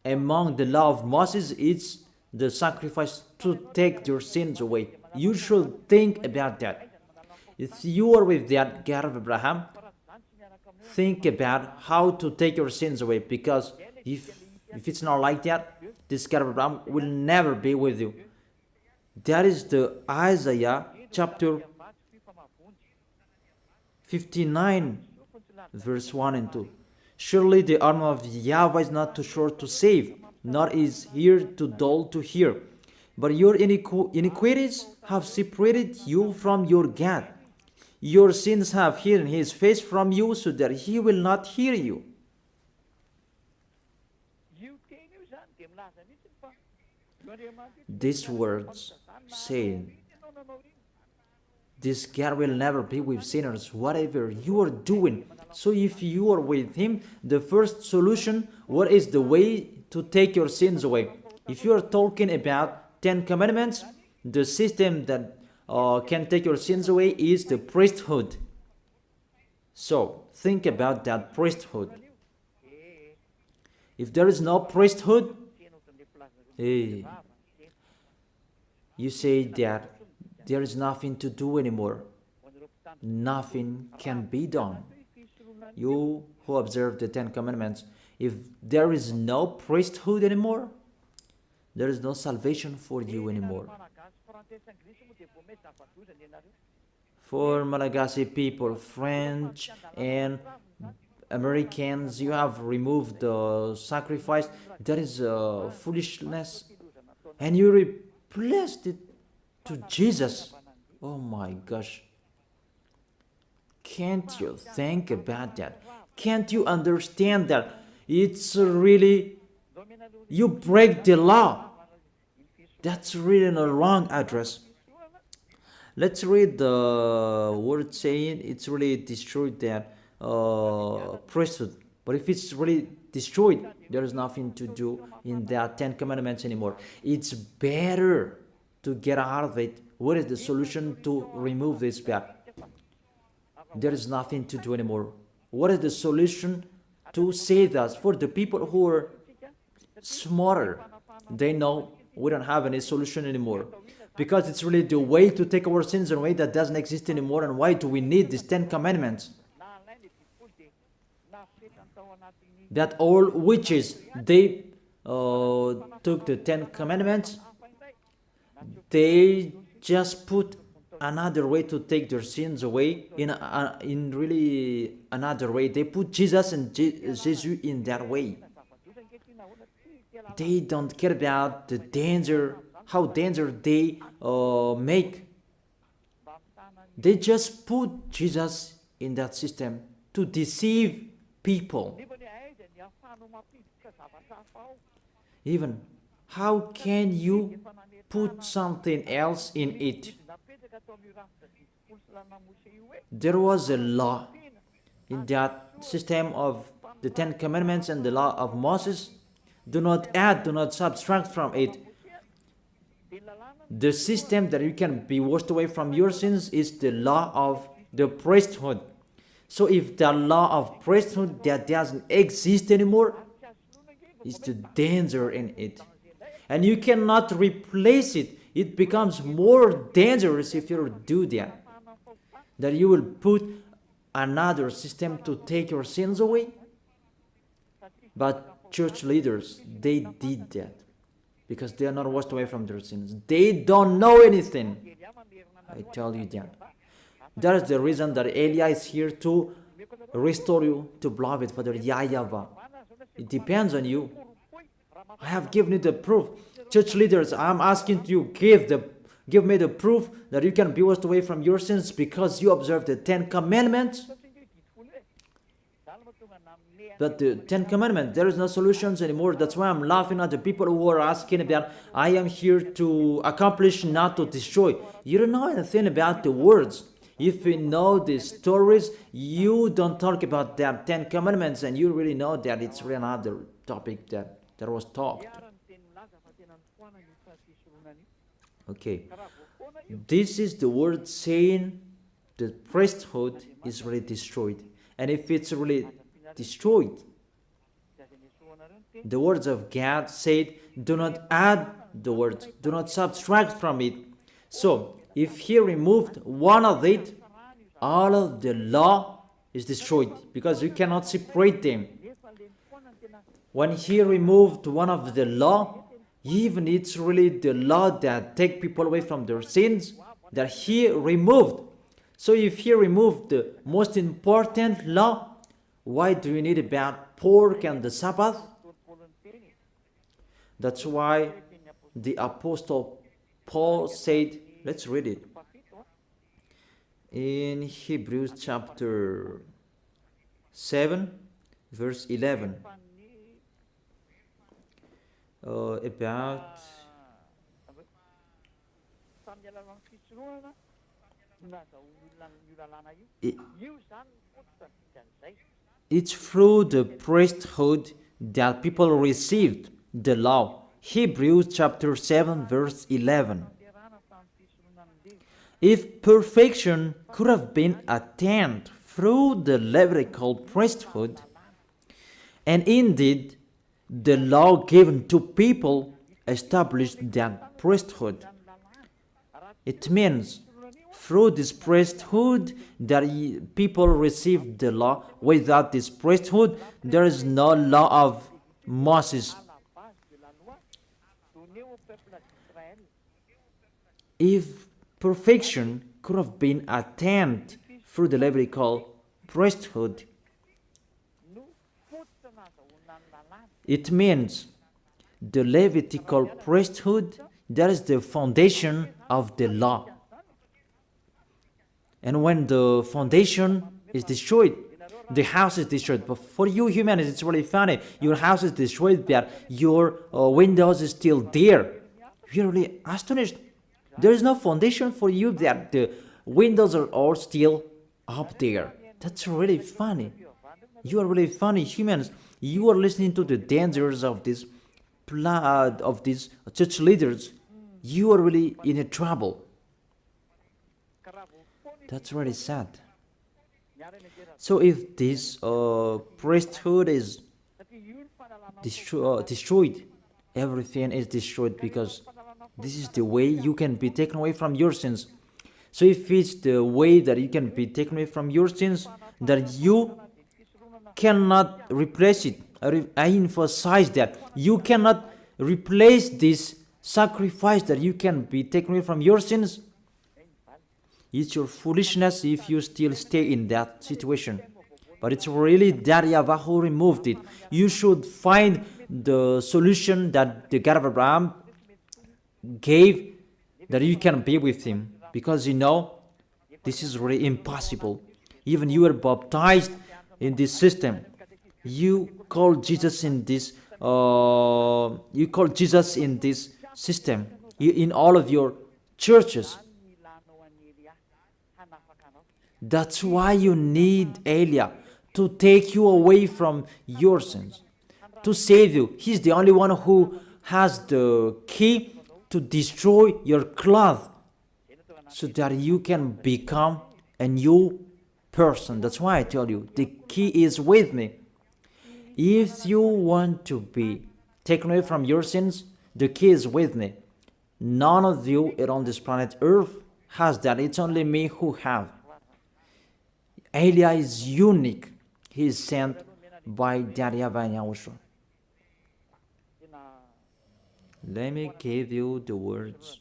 among the law of Moses is the sacrifice to take your sins away. You should think about that. If you are with that God of Abraham, think about how to take your sins away, because if it's not like that, this God of Abraham will never be with you. That is the Isaiah chapter 59 verse 1 and 2. Surely the arm of YAHVAH is not too short to save, nor is ear too dull to hear. But your iniquities have separated you from your God. Your sins have hidden his face from you, so that he will not hear you. These words saying, this God will never be with sinners, whatever you are doing. So if you are with him, the first solution, what is the way to take your sins away? If you are talking about 10 commandments, the system that can take your sins away is the priesthood. So think about that priesthood. If there is no priesthood, you say that there is nothing to do anymore. Nothing can be done. You who observe the 10 commandments, if there is no priesthood anymore, there is no salvation for you anymore. For Malagasy people, French and Americans, you have removed the sacrifice. That is foolishness. And you replaced it to Jesus. Oh my gosh. Can't you think about that? Can't you understand that? It's really, you break the law. That's really a wrong address. Let's read the word saying it's really destroyed that priesthood. But if it's really destroyed, there is nothing to do in that 10 commandments anymore. It's better to get out of it. What is the solution to remove this bad? There is nothing to do anymore. What is the solution to save us? For the people who are smarter, they know we don't have any solution anymore, because it's really the way to take our sins away that doesn't exist anymore. And why do we need these 10 commandments? That all witches, they took the 10 commandments, they just put another way to take their sins away, in really another way. They put Jesus and Jesus in that way. They don't care about the danger, how dangerous they make. They just put Jesus in that system to deceive people. Even, how can you put something else in it? There was a law in that system of the 10 commandments and the law of Moses. Do not add, do not subtract from it. The system that you can be washed away from your sins is the law of the priesthood. So if the law of priesthood that doesn't exist anymore, is the danger in it. And you cannot replace it. It becomes more dangerous if you do that. That you will put another system to take your sins away. But church leaders, they did that because they are not washed away from their sins. They don't know anything. I tell you that. That is the reason that Elia is here to restore you to beloved Father YAHVAH. It depends on you. I have given you the proof. Church leaders, I am asking you, give the Give me the proof that you can be washed away from your sins because you observe the 10 Commandments. But the 10 Commandments, there is no solutions anymore. That's why I'm laughing at the people who are asking that I am here to accomplish, not to destroy. You don't know anything about the words. If you know the stories, you don't talk about the 10 Commandments, and you really know that it's really another topic that was talked. Okay. This is the word saying the priesthood is really destroyed. And if it's really destroyed, the words of God said, do not add the words, do not subtract from it. So, if he removed one of it, all of the law is destroyed because you cannot separate them. When he removed one of the law, even it's really the law that take people away from their sins that he removed. So if he removed the most important law, why do you need about pork and the Sabbath? That's why the Apostle Paul said, let's read it. In Hebrews chapter 7, verse 11. About it's through the priesthood that people received the law. Hebrews chapter 7 verse 11. If perfection could have been attained through the Levitical priesthood, and indeed the law given to people established that priesthood, it means through this priesthood that people received the law. Without this priesthood, there is no law of Moses. If perfection could have been attained through the Levitical priesthood, it means the Levitical priesthood, that is the foundation of the law. And when the foundation is destroyed, the house is destroyed. But for you humans, it's really funny. Your house is destroyed, but your windows is still there. You're really astonished. There is no foundation for you, that the windows are all still up there. That's really funny. You are really funny humans. You are listening to the dangers of this of these church leaders. You are really in a trouble. That's really sad. So if this priesthood is destroyed, everything is destroyed, because this is the way you can be taken away from your sins. So if it's the way that you can be taken away from your sins, that you cannot replace it. I emphasize that. You cannot replace this sacrifice that you can be taken away from your sins. It's your foolishness if you still stay in that situation. But it's really that YAHVAH who removed it. You should find the solution that the God of Abraham gave, that you can be with him. Because you know, this is really impossible. Even you were baptized in this system. You call Jesus in this system, in all of your churches. That's why you need Eliah to take you away from your sins, to save you. He's the only one who has the key to destroy your cloth, so that you can become a new person. That's why I tell you, the key is with me. If you want to be taken away from your sins, the key is with me. None of you on this planet Earth has that. It's only me who have. Eliah is unique. He is sent by YAHVAH and YAHOSHUAH. Let me give you the words.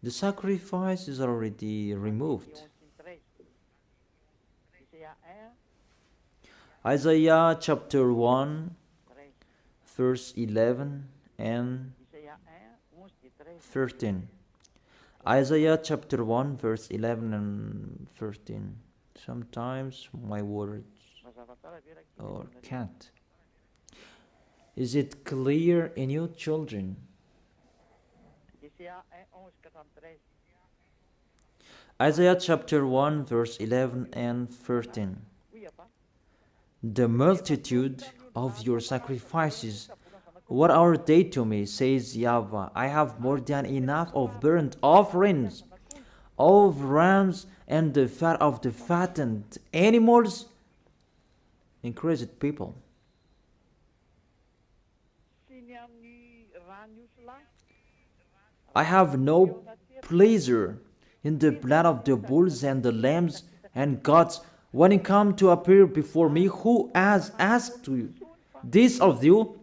The sacrifice is already removed. Isaiah chapter 1, verse 11 and 13. Isaiah chapter 1 verse 11 and 13. Sometimes my words or can't. Is it clear in you, children? Isaiah chapter 1 verse 11 and 13. The multitude of your sacrifices, what are they to me, says YAHVAH? I have more than enough of burnt offerings, of rams, and the fat of the fattened animals. Increased people. I have no pleasure in the blood of the bulls and the lambs and goats when it come to appear before me. Who has asked you this of you?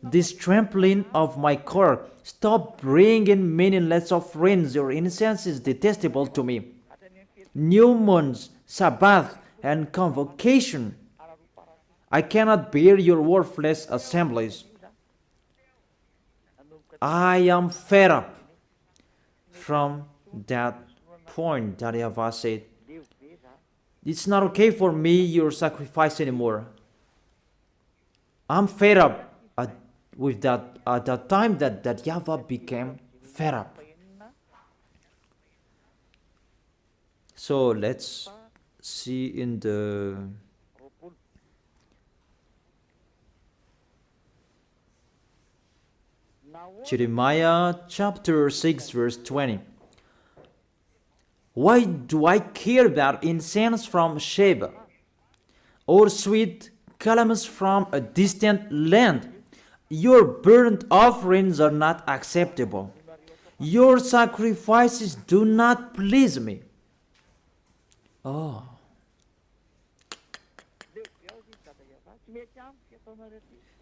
This trampling of my core. Stop bringing meaningless offerings. Your incense is detestable to me. New moons, Sabbath, and convocation. I cannot bear your worthless assemblies. I am fed up. From that point, that YAHVAH said, it's not okay for me, your sacrifice anymore. I'm fed up with that. At that time that YAHVAH became fed up. So let's see in the Jeremiah chapter 6 verse 20. Why do I care about incense from Sheba, or sweet calamus from a distant land? Your burnt offerings are not acceptable. Your sacrifices do not please me. Oh.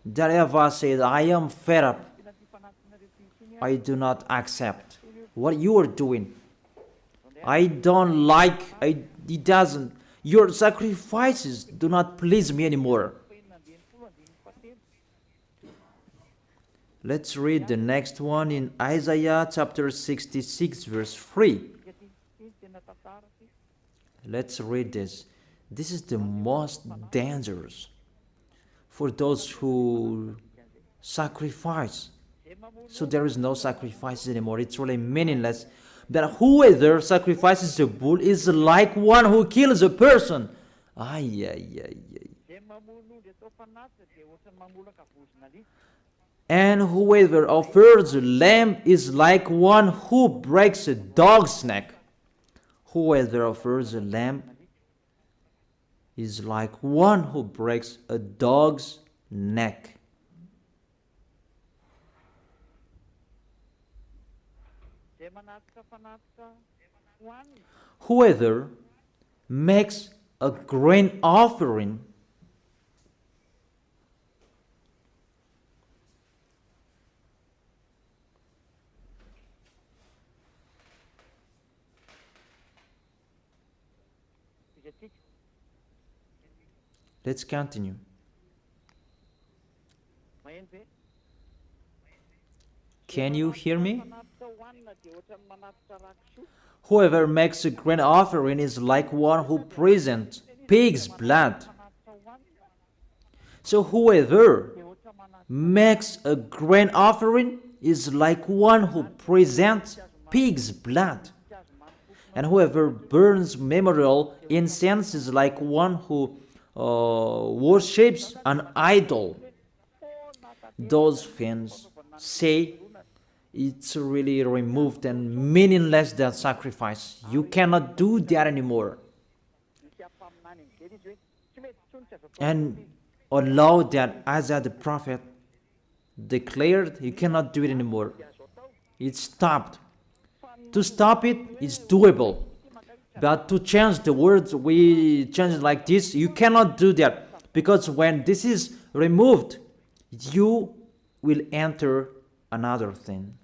That YAHVAH said, I am fed up. I do not accept what you are doing. I don't like, it doesn't. Your sacrifices do not please me anymore. Let's read the next one in Isaiah chapter 66 verse 3. Let's read this. This is the most dangerous for those who sacrifice. So there is no sacrifices anymore. It's really meaningless. That whoever sacrifices a bull is like one who kills a person. And whoever offers a lamb is like one who breaks a dog's neck. Whoever offers a lamb is like one who breaks a dog's neck. Whoever makes a grain offering Let's continue. Can you hear me? Whoever makes a grain offering is like one who presents pig's blood. So whoever makes a grain offering is like one who presents pig's blood. And whoever burns memorial incense is like one who worships an idol. Those things say it's really removed and meaningless, that sacrifice. You cannot do that anymore. And allow that Isaiah the prophet declared, you cannot do it anymore. It's stopped. To stop it is doable. But to change the words, we change it like this. You cannot do that. Because when this is removed, you will enter another thing.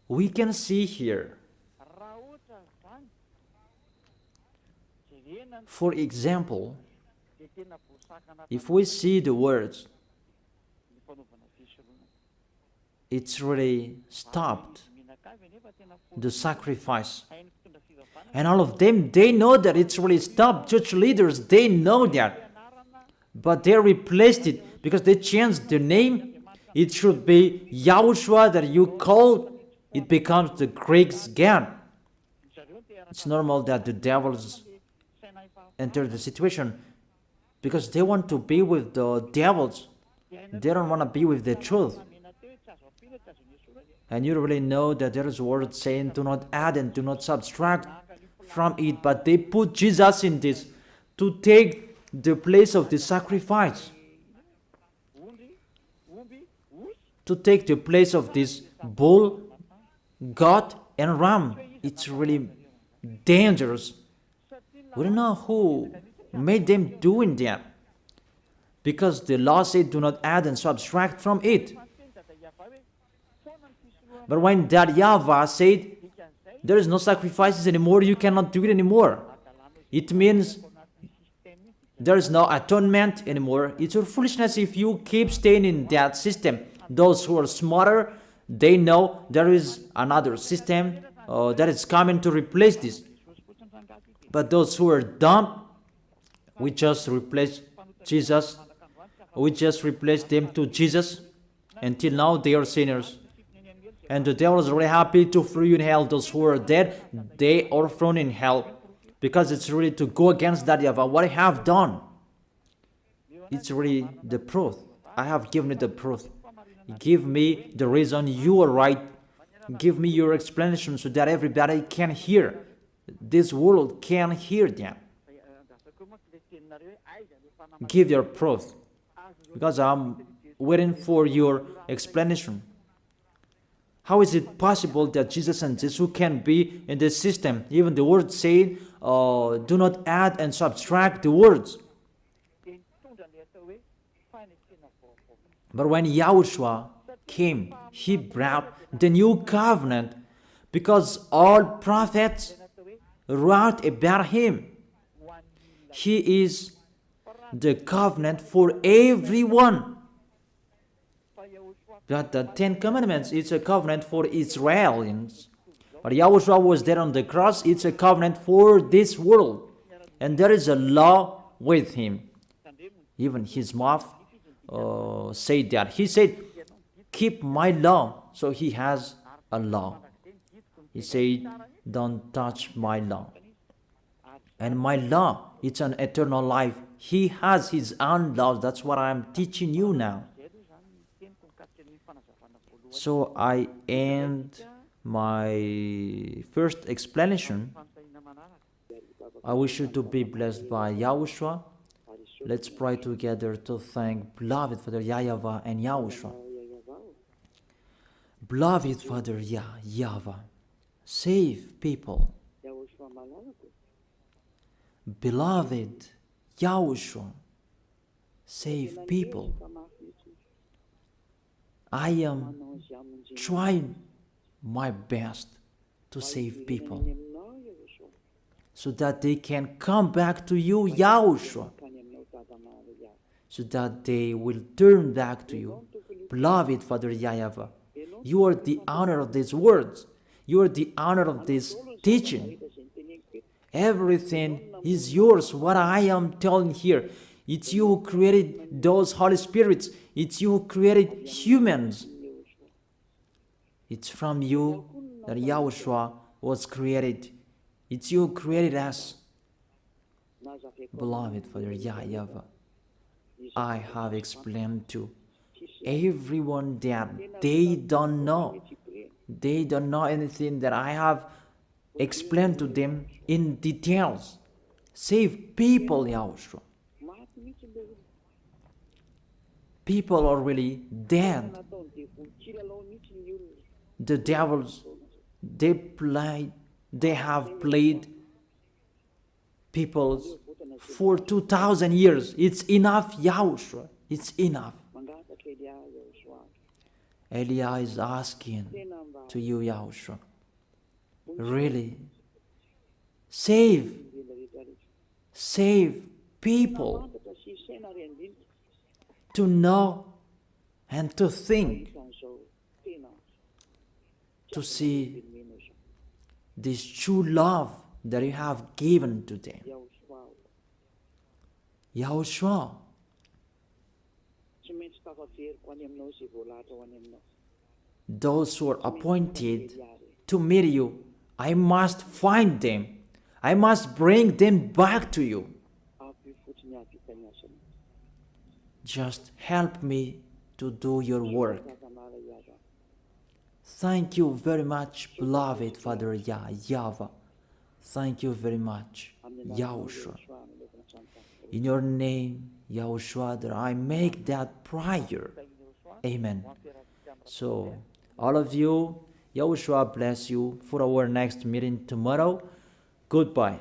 We can see here, for example, if we see the words, it's really stopped the sacrifice. And all of them, they know that it's really stopped. Church leaders, they know that. But they replaced it because they changed the name. It should be YAHOSHUAH that you call. It becomes the Greek's God. It's normal that the devils enter the situation because they want to be with the devils. They don't want to be with the truth. And you really know that there is a word saying, do not add and do not subtract from it. But they put Jesus in this to take the place of the sacrifice. To take the place of this bull, goat, and ram. It's really dangerous. We don't know who made them doing that. Because the law said, do not add and subtract from it. But when that YAHVAH said, there is no sacrifices anymore, you cannot do it anymore. It means there is no atonement anymore. It's your foolishness if you keep staying in that system. Those who are smarter, they know there is another system that is coming to replace this. But those who are dumb, we just replace Jesus. We just replace them to Jesus. Until now, they are sinners. And the devil is really happy to throw you in hell. Those who are dead, they are thrown in hell. Because it's really to go against that YAHVAH. What I have done, it's really the proof. I have given you the proof. Give me the reason you are right. Give me your explanation so that everybody can hear. This world can hear them. Give your proof. Because I'm waiting for your explanation. How is it possible that Jesus and Jesus can be in this system? Even the word saying, do not add and subtract the words. But when YAHOSHUAH came, he brought the new covenant because all prophets wrote about him. He is the covenant for everyone. But the Ten Commandments, it's a covenant for Israelians. But YAHOSHUAH was there on the cross, it's a covenant for this world. And there is a law with him. Even his mouth said that. He said, keep my law. So he has a law. He said, don't touch my law. And my law, it's an eternal life. He has his own laws. That's what I'm teaching you now. So I end my first explanation. I wish you to be blessed by YAHOSHUAH. Let's pray together to thank beloved Father YAHVAH and YAHOSHUAH. Beloved Father YAHVAH, save people. Beloved YAHOSHUAH, save people. I am trying my best to save people so that they can come back to you, YAHOSHUAH, so that they will turn back to you. Beloved Father YAHVAH, you are the honor of these words. You are the honor of this teaching. Everything is yours, what I am telling here. It's you who created those Holy Spirits. It's you who created humans. It's from you that YAHOSHUAH was created. It's you who created us. Beloved Father YAHVAH, I have explained to everyone that they don't know. They don't know anything that I have explained to them in details. Save people, YAHOSHUAH. People are really dead. The devils, they have played people for 2,000 years. It's enough, YAHOSHUAH. It's enough. Elia is asking to you, Yahushua, really, save people to know and to think, to see this true love that you have given to them. Yahushua, those who are appointed to meet you, I must find them. I must bring them back to you. Just help me to do your work. Thank you very much, beloved Father YAHVAH. Thank you very much, Yahushua. In your name, Yahushua, that I make that prayer. Amen. So, all of you, Yahushua bless you for our next meeting tomorrow. Goodbye.